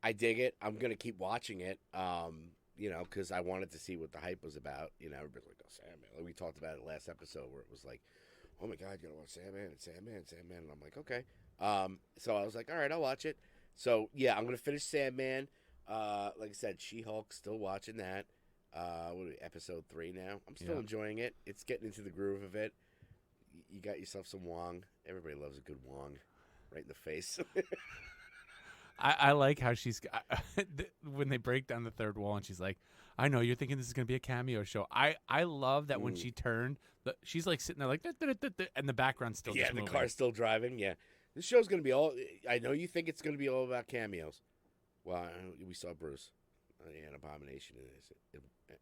I dig it. I'm going to keep watching it, because I wanted to see what the hype was about. Everybody's like, oh, Sandman. Like we talked about it last episode where it was like, oh, my God, you got to watch Sandman. And I'm like, okay. So I was like, all right, I'll watch it. So, yeah, I'm going to finish Sandman. Like I said, She-Hulk, still watching that. What are we, episode 3 now? I'm still enjoying it. It's getting into the groove of it. You got yourself some Wong. Everybody loves a good Wong. Right in the face. I like how she's when they break down the third wall and she's like, I know you're thinking this is going to be a cameo show. I love that when she turned, she's like sitting there like, and the background's still just moving. The car's still driving. Yeah. This show's going to be all, I know you think it's going to be all about cameos. Well, we saw Bruce and Abomination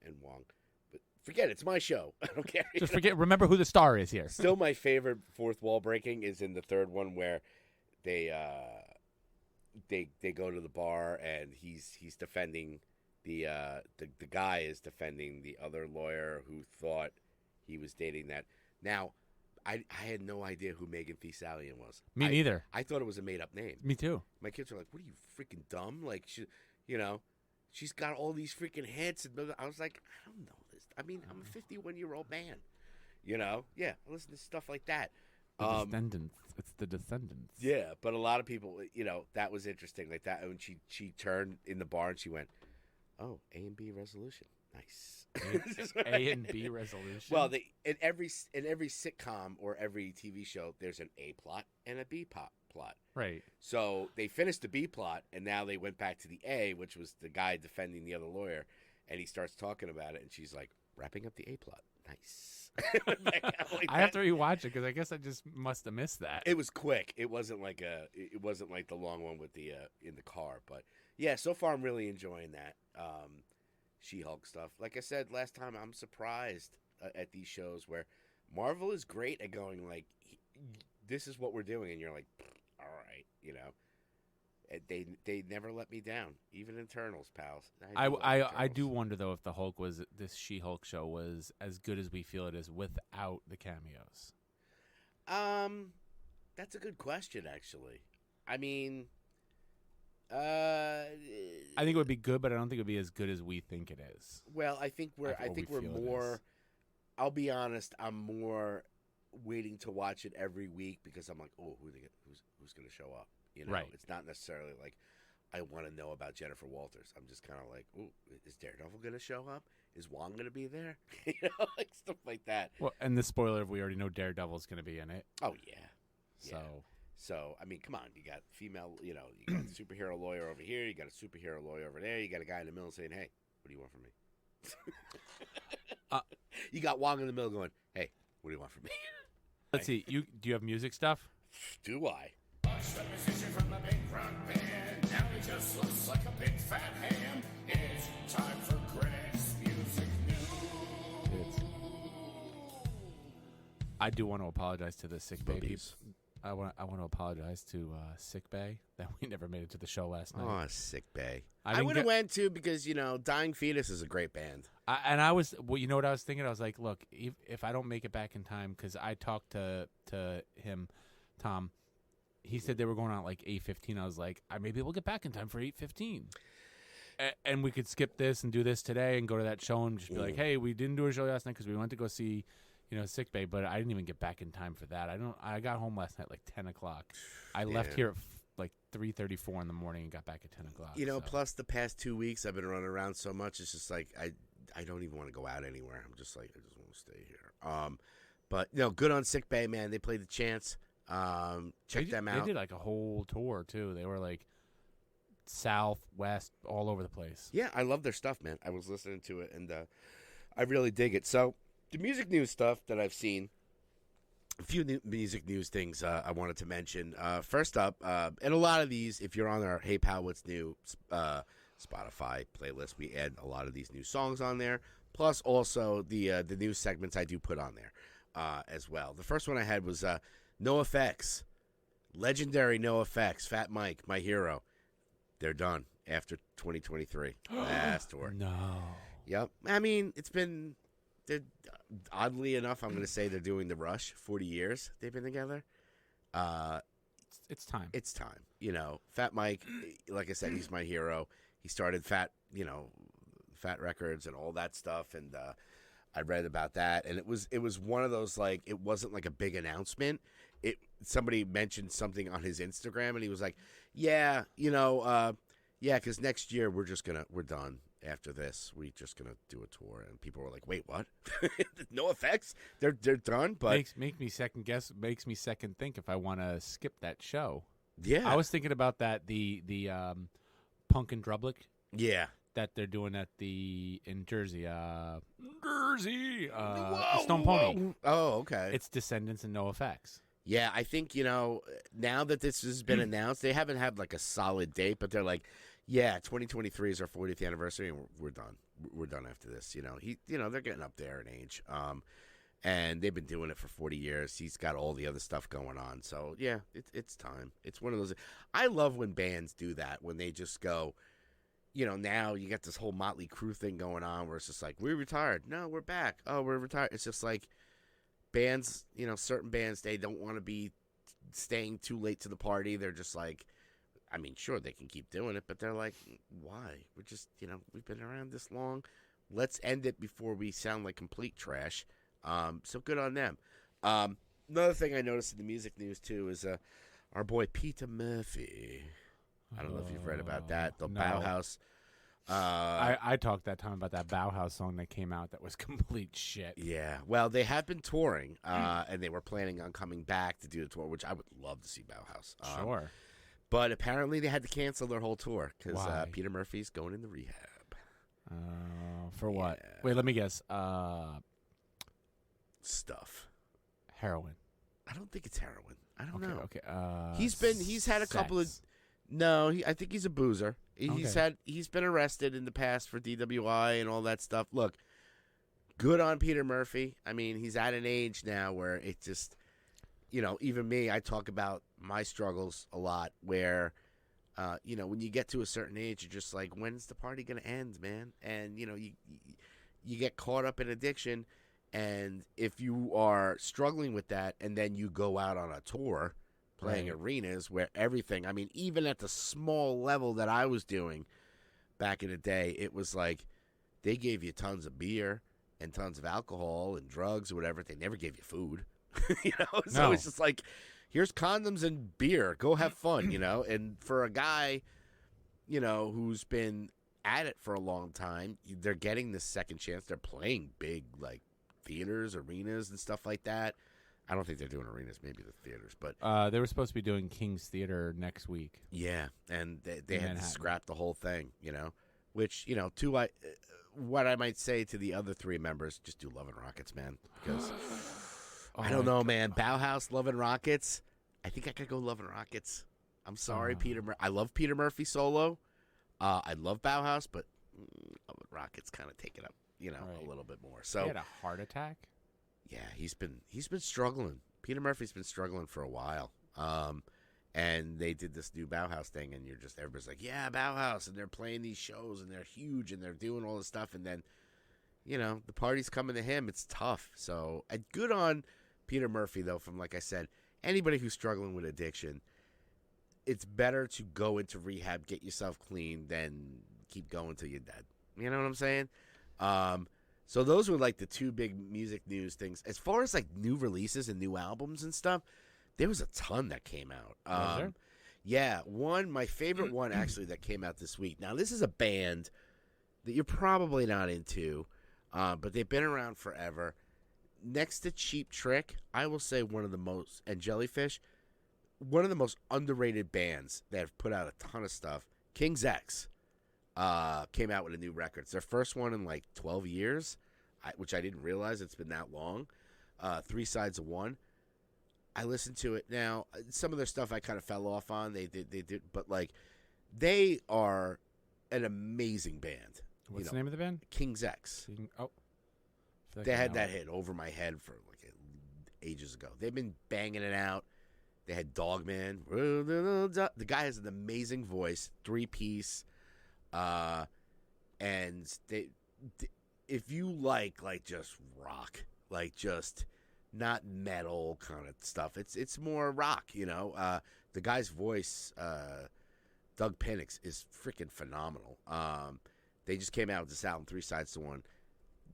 and Wong. But forget it. It's my show. I don't care. Just forget. Remember who the star is here. Still, my favorite fourth wall breaking is in the third one where they go to the bar and he's defending the guy is defending the other lawyer who thought he was dating that. Now, I had no idea who Megan Thee Stallion was. Me neither. I thought it was a made up name. Me too. My kids were like, "What are you freaking dumb?" Like she's got all these freaking hits, and I was like, "I don't know this. I mean, I'm a 51-year-old man. Yeah, I listen to stuff like that." The Descendants. It's the Descendants. Yeah, but a lot of people, that was interesting. Like that when she turned in the bar and she went, "Oh, A and B resolution, nice." A and B resolution. Well, in every sitcom or every TV show, there's an A plot and a B plot. Right. So they finished the B plot, and now they went back to the A, which was the guy defending the other lawyer, and he starts talking about it, and she's like, "Wrapping up the A plot, nice." I have to rewatch it because I guess I just must have missed that. It was quick. It wasn't like the long one with the in the car, but yeah. So far, I'm really enjoying that She-Hulk stuff. Like I said last time, I'm surprised at these shows where Marvel is great at going like, this is what we're doing, and you're like, all right, you know. They never let me down, even Internals, pals. I do wonder though if the Hulk was this She-Hulk show was as good as we feel it is without the cameos. That's a good question, actually. I mean, I think it would be good, but I don't think it would be as good as we think it is. Well, I think we're more. I'll be honest. I'm more waiting to watch it every week because I'm like, oh, who's going to show up? You know, right. It's not necessarily like I want to know about Jennifer Walters. I'm just kind of like, ooh, is Daredevil going to show up? Is Wong going to be there? You know, like stuff like that. Well, and the spoiler, we already know Daredevil's going to be in it. Oh yeah. So I mean, come on, you got female, you know, you got a superhero lawyer over here, you got a superhero lawyer over there, you got a guy in the middle saying, hey, what do you want from me? You got Wong in the middle going, hey, what do you want from me? Let's see, do you have music stuff? Do I? The musician from a big rock band. Now he just looks like a big fat ham. It's time for Greg's Music News. I do want to apologize to the sick bay. Boobies. I want to apologize to Sick Bay that we never made it to the show last night. Oh, Sick Bay. I would have went to because, you know, Dying Fetus is a great band. You know what I was thinking? I was like, look, if I don't make it back in time, because I talked to him, Tom. He said they were going on at like 8:15. I was like, maybe we'll get back in time for 8:15, and we could skip this and do this today and go to that show and just be like, hey, we didn't do a show last night because we went to go see, you know, Sick Bay, but I didn't even get back in time for that. I got home last night like 10 o'clock. I left here at like 3:34 in the morning and got back at 10 o'clock. You know, plus the past 2 weeks I've been running around so much. It's just like I don't even want to go out anywhere. I'm just like I just want to stay here. But you know, good on Sick Bay, man. They played the Chance. Check them out. They did like a whole tour too. They were like south, west, all over the place. Yeah, I love their stuff, man. I was listening to it and I really dig it. So the music news stuff that I've seen, a few new music news things I wanted to mention. First up, and a lot of these, if you're on our Hey Pal, What's New Spotify playlist, we add a lot of these new songs on there. Plus also the news segments I do put on there as well. The first one I had was NoFX, legendary NoFX, Fat Mike, my hero. They're done after 2023. Last tour. No. Yep. I mean, oddly enough, I'm going to say they're doing the Rush. 40 years they've been together. It's time. It's time. You know, Fat Mike, like I said, he's my hero. He started Fat Records and all that stuff, and I read about that, and it was one of those, like, it wasn't like a big announcement. Somebody mentioned something on his Instagram, and he was like, yeah, you know, because next year we're done after this. We're just gonna do a tour, and people were like, wait, what? No effects? They're done, but makes me second guess. Makes me second think if I want to skip that show. Yeah, I was thinking about that the Punk and Drublic. Yeah. That they're doing in Jersey, Stone Pony. Oh, okay. It's Descendants and NoFX. Yeah, I think, you know, now that this has been announced, they haven't had like a solid date, but they're like, yeah, 2023 is our 40th anniversary, and we're done. We're done after this. You know, they're getting up there in age, and they've been doing it for 40 years. He's got all the other stuff going on, so yeah, it's time. It's one of those. I love when bands do that, when they just go. You know, now you got this whole Motley Crue thing going on where it's just like, we're retired. No, we're back. Oh, we're retired. It's just like bands, you know, certain bands, they don't want to be staying too late to the party. They're just like, I mean, sure, they can keep doing it, but they're like, why? We're just, you know, we've been around this long. Let's end it before we sound like complete trash. So good on them. Another thing I noticed in the music news, too, is our boy Peter Murphy. I don't know if you've read about that. The no. Bauhaus. I talked that time about that Bauhaus song that came out that was complete shit. Yeah. Well, they have been touring, and they were planning on coming back to do the tour, which I would love to see Bauhaus. Sure. But apparently they had to cancel their whole tour because Peter Murphy's going into rehab. For what? Yeah. Wait, let me guess. Stuff. Heroin. I don't think it's heroin. I don't know. Okay. He's had a couple of. No, I think he's a boozer. He's been arrested in the past for DWI and all that stuff. Look, good on Peter Murphy. I mean, he's at an age now where it just even me, I talk about my struggles a lot where, when you get to a certain age, you're just like, when's the party going to end, man? And, you get caught up in addiction. And if you are struggling with that and then you go out on a tour playing arenas where everything, I mean, even at the small level that I was doing back in the day, it was like they gave you tons of beer and tons of alcohol and drugs or whatever. They never gave you food, So it's just like, here's condoms and beer. Go have fun, And for a guy, who's been at it for a long time, they're getting this second chance. They're playing big, like, theaters, arenas, and stuff like that. I don't think they're doing arenas, maybe the theaters, but they were supposed to be doing King's Theater next week. Yeah, and they had to scrap the whole thing, which, what I might say to the other three members, just do Love and Rockets, man, because I don't know, man. Bauhaus, Love and Rockets, I think I could go Love and Rockets. I'm sorry, Peter. I love Peter Murphy solo. I love Bauhaus, but Love and Rockets kind of take it up, a little bit more. So he had a heart attack. Yeah, he's been struggling. Peter Murphy's been struggling for a while. And they did this new Bauhaus thing, and everybody's like, yeah, Bauhaus, and they're playing these shows, and they're huge, and they're doing all this stuff, and then, the party's coming to him. It's tough. So, good on Peter Murphy, though, from, like I said, anybody who's struggling with addiction, it's better to go into rehab, get yourself clean, than keep going till you're dead. You know what I'm saying? So those were like the two big music news things. As far as like new releases and new albums and stuff, there was a ton that came out. Was there? Yeah, my favorite one actually that came out this week. Now this is a band that you're probably not into, but they've been around forever. Next to Cheap Trick, I will say and Jellyfish, one of the most underrated bands that have put out a ton of stuff. King's X. Came out with a new record. It's their first one in like 12 years, which I didn't realize it's been that long. 3 Sides of One. I listened to it. Now, some of their stuff I kind of fell off on. They did, but like, they are an amazing band. What's the name of the band? King's X. They had that hit Over My Head for like ages ago. They've been banging it out. They had Dogman. The guy has an amazing voice, 3-piece. And if you like just rock, like just not metal kind of stuff, it's more rock, the guy's voice, Doug Penix, is freaking phenomenal. They just came out with this album, 3 Sides to One.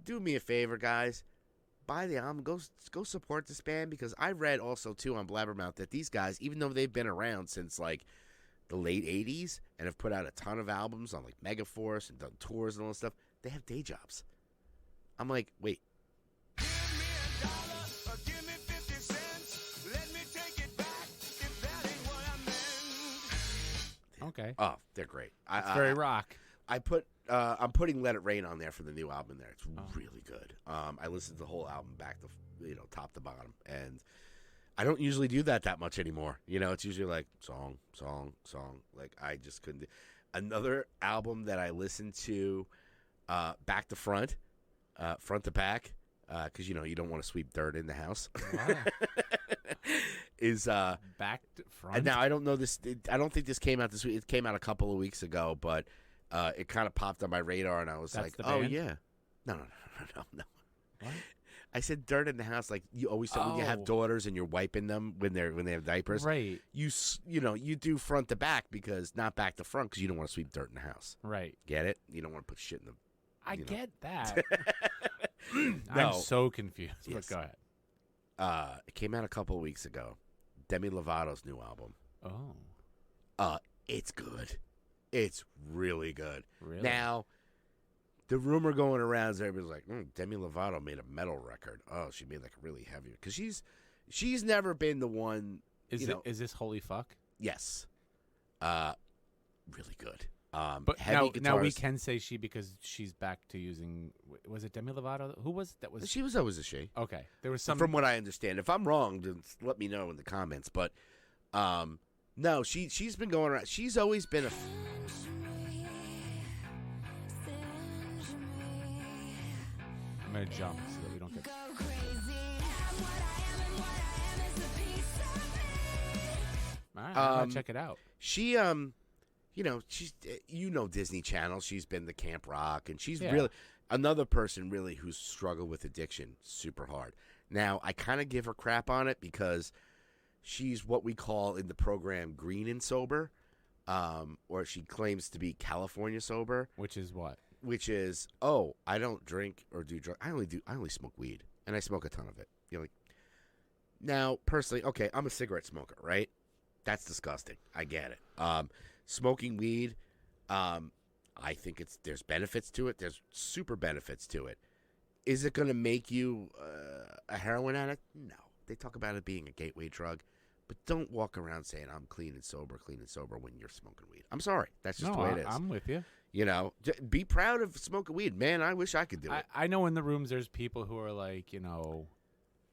Do me a favor, guys, buy the album, go support this band, because I read also too on Blabbermouth that these guys, even though they've been around since like the late 80s and have put out a ton of albums on like Megaforce and done tours and all that stuff, they have day jobs. I'm like, wait. Give me $1 or give me 50 cents. Let me take it back if that ain't what I meant. Okay. Oh, they're great. It's very rock. I'm putting Let It Rain on there for the new album there. It's really good. I listened to the whole album back to, top to bottom, and I don't usually do that much anymore. It's usually like song. Like, I just couldn't. Another album that I listened to back to front, front to back, because, you don't want to sweep dirt in the house. Wow. Is back to front? And now, I don't know this. I don't think this came out this week. It came out a couple of weeks ago, but it kind of popped on my radar, and I was That's like, the oh, band? yeah. No. What? I said dirt in the house, like you always say when you have daughters and you're wiping them when they have diapers. Right. You do front to back, because not back to front, because you don't want to sweep dirt in the house. Right. Get it? You don't want to put shit in the. I get that. No. I'm so confused. Yes. But go ahead. It came out a couple of weeks ago. Demi Lovato's new album. Oh. It's good. It's really good. Really? Now, the rumor going around is everybody's like, Demi Lovato made a metal record. Oh, she made like a really heavy, because she's never been the one. Is this Holy Fuck? Yes. Really good. But heavy now we guitarist. can say she, because she's back to using. Was it Demi Lovato? Who was that? Was She was always a she. okay? There was some From what I understand. If I'm wrong, then let me know in the comments. But no, she's been going around. She's always been a. I'm gonna jump so that we don't get. I'm gonna check it out. She, she's Disney Channel. She's been the Camp Rock, and she's Yeah. really another person really who's struggled with addiction super hard. Now, I kind of give her crap on it because she's what we call in the program green and sober, or she claims to be California sober, Which is what? which is, I don't drink or do drugs. I only smoke weed, and I smoke a ton of it. Now, personally, okay, I'm a cigarette smoker, right? That's disgusting. I get it. Smoking weed, I think there's benefits to it. There's super benefits to it. Is it going to make you a heroin addict? No. They talk about it being a gateway drug, but don't walk around saying I'm clean and sober when you're smoking weed. I'm sorry. That's just the way it is. I'm with you. Be proud of smoking weed. Man, I wish I could do it. I know in the rooms there's people who are like,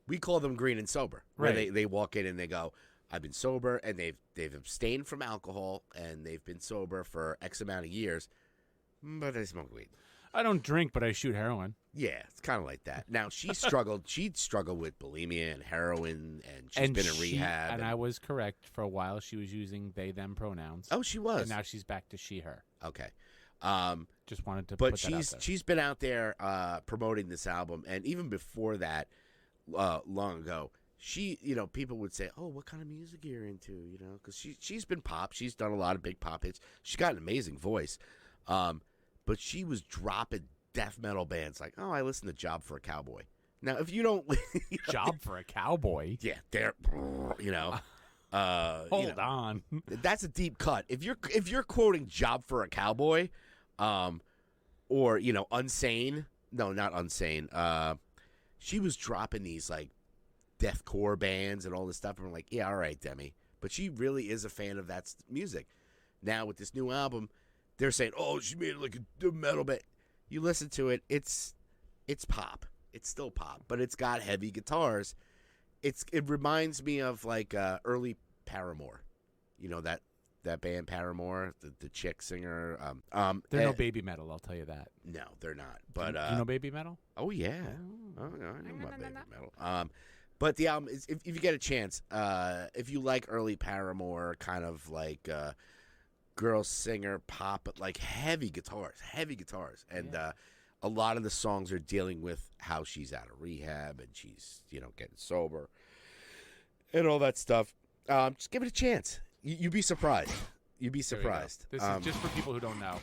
We call them green and sober. Where Right. they walk in and they go, I've been sober, and they've abstained from alcohol, and they've been sober for X amount of years, but they smoke weed. I don't drink, but I shoot heroin. Yeah, it's kind of like that. Now, she'd struggled with bulimia and heroin, and she's been in rehab. And I was correct. For a while, she was using they, them pronouns. Oh, she was. And now she's back to she, her. Okay. Just wanted to But put that out there. she's been out there promoting this album, and even before that, long ago, people would say, "Oh, what kind of music you're into?" Because she's been pop. She's done a lot of big pop hits. She's got an amazing voice, but she was dropping death metal bands like, "Oh, I listen to Job for a Cowboy." Now, if you don't, Job for a cowboy. yeah, they're, Hold on. that's a deep cut. If you're quoting Job for a Cowboy, or Unsane, no, not Unsane. She was dropping these like deathcore bands and all this stuff, and we're like, yeah, all right, Demi. But she really is a fan of that music. Now with this new album, they're saying, oh, she made like a metal band. You listen to it, it's pop. It's still pop, but it's got heavy guitars. It reminds me of like early Paramore. That band Paramore, the chick singer. They're no baby metal, I'll tell you that. No, they're not. But you know baby metal? oh yeah, I know my baby metal. But the album is, if you get a chance, if you like early Paramore, kind of like girl singer pop, but like heavy guitars, and a lot of the songs are dealing with how she's out of rehab and she's getting sober and all that stuff. Just give it a chance. You'd be surprised. You'd be surprised. This is just for people who don't know.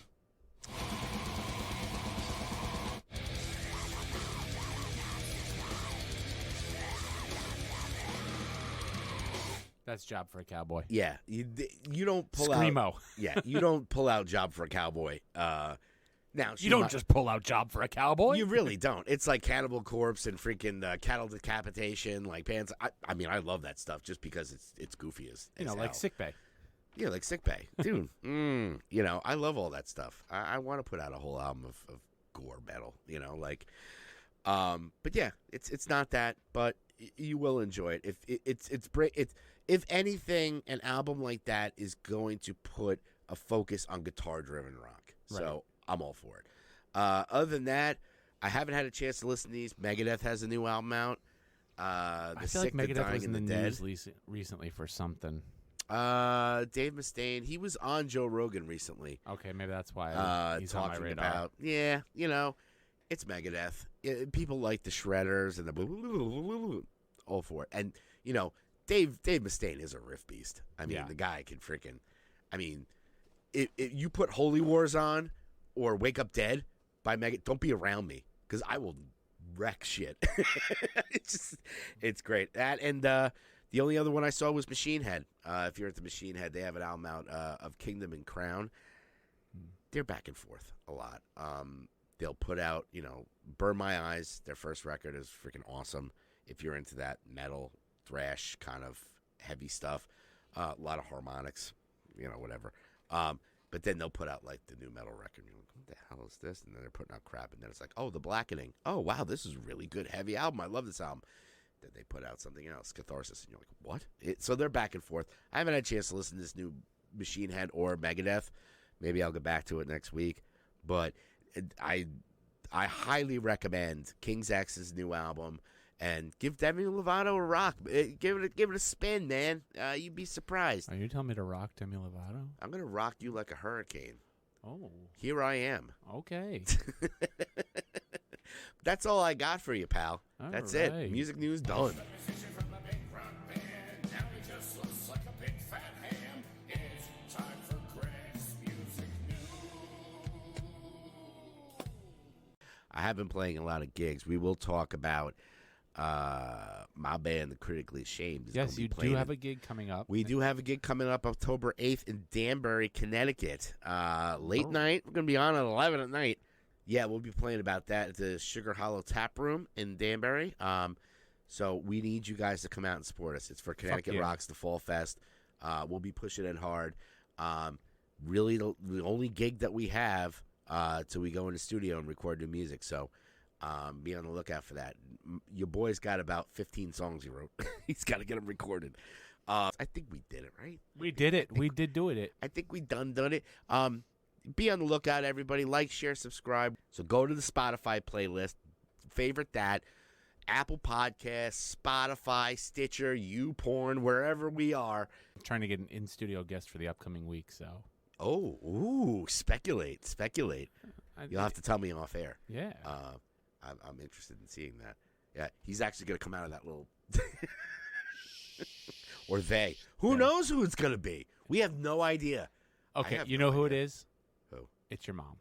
That's Job for a Cowboy. Yeah, you don't pull Screamo. out. Yeah, you don't pull out Job for a Cowboy. Now You don't just pull out Job for a Cowboy. You really don't. It's like Cannibal Corpse and freaking Cattle Decapitation, like bands. I mean, I love that stuff just because it's goofy as like hell. Sick Bay. Yeah, like Sick Bay, dude. I love all that stuff. I want to put out a whole album of gore metal. But yeah, it's not that, but you will enjoy it. If anything, an album like that is going to put a focus on guitar-driven rock. Right. So I'm all for it. Other than that, I haven't had a chance to listen to these. Megadeth has a new album out. I feel like Sick, the Megadeth Dying, was in and the Dead. news recently for something. Dave Mustaine, he was on Joe Rogan recently. Okay, maybe that's why he's on my Talking radar. about, it's Megadeth. People like the Shredders and the all for it. And, Dave Mustaine is a riff beast. I mean, the guy can freaking, if you put Holy Wars on or Wake Up Dead by Megadeth, don't be around me because I will wreck shit. It's great. That and the only other one I saw was Machine Head. If you're at the Machine Head, they have an album out of Kingdom and Crown. They're back and forth a lot. They'll put out, Burn My Eyes. Their first record is freaking awesome. If you're into that metal, thrash kind of heavy stuff, a lot of harmonics, whatever. But then they'll put out like the new metal record. You're like, what the hell is this? And then they're putting out crap. And then it's like, oh, The Blackening. Oh, wow, this is a really good heavy album. I love this album. Then they put out something else, Catharsis. And you're like, what? So they're back and forth. I haven't had a chance to listen to this new Machine Head or Megadeth. Maybe I'll get back to it next week. But I highly recommend King's X's new album and give Demi Lovato a rock. Give it a spin, man. You'd be surprised. Are you telling me to rock Demi Lovato? I'm gonna rock you like a hurricane. Oh, Here I am. okay. That's all I got for you, pal. All That's right. it. Music news done. Musician from a big rock band. Now he just looks like a big fat ham. It's time for Greg's Music News. I have been playing a lot of gigs. We will talk about my band, The Critically Ashamed. Is Yes, gonna be you playing do have a gig coming up. We do have a gig coming up October 8th in Danbury, Connecticut. Late night. We're going to be on at 11 at night. Yeah, we'll be playing about that at the Sugar Hollow Tap Room in Danbury. So we need you guys to come out and support us. It's for Connecticut yeah. Rocks, the Fall Fest. We'll be pushing it hard. Really, the only gig that we have till we go in the studio and record new music. So be on the lookout for that. Your boy's got about 15 songs he wrote. He's got to get them recorded. I think we did it, right? We did it. We did do it. I think we done it. Be on the lookout, everybody. Like, share, subscribe. So go to the Spotify playlist. Favorite that. Apple Podcasts, Spotify, Stitcher, YouPorn, wherever we are. I'm trying to get an in-studio guest for the upcoming week, so. Oh, ooh, speculate. You'll have to tell me off air. Yeah. I'm interested in seeing that. Yeah, he's actually going to come out of that little... or they. Who knows who it's going to be? We have no idea. Okay, have you no know who idea. it is? Who? It's your mom.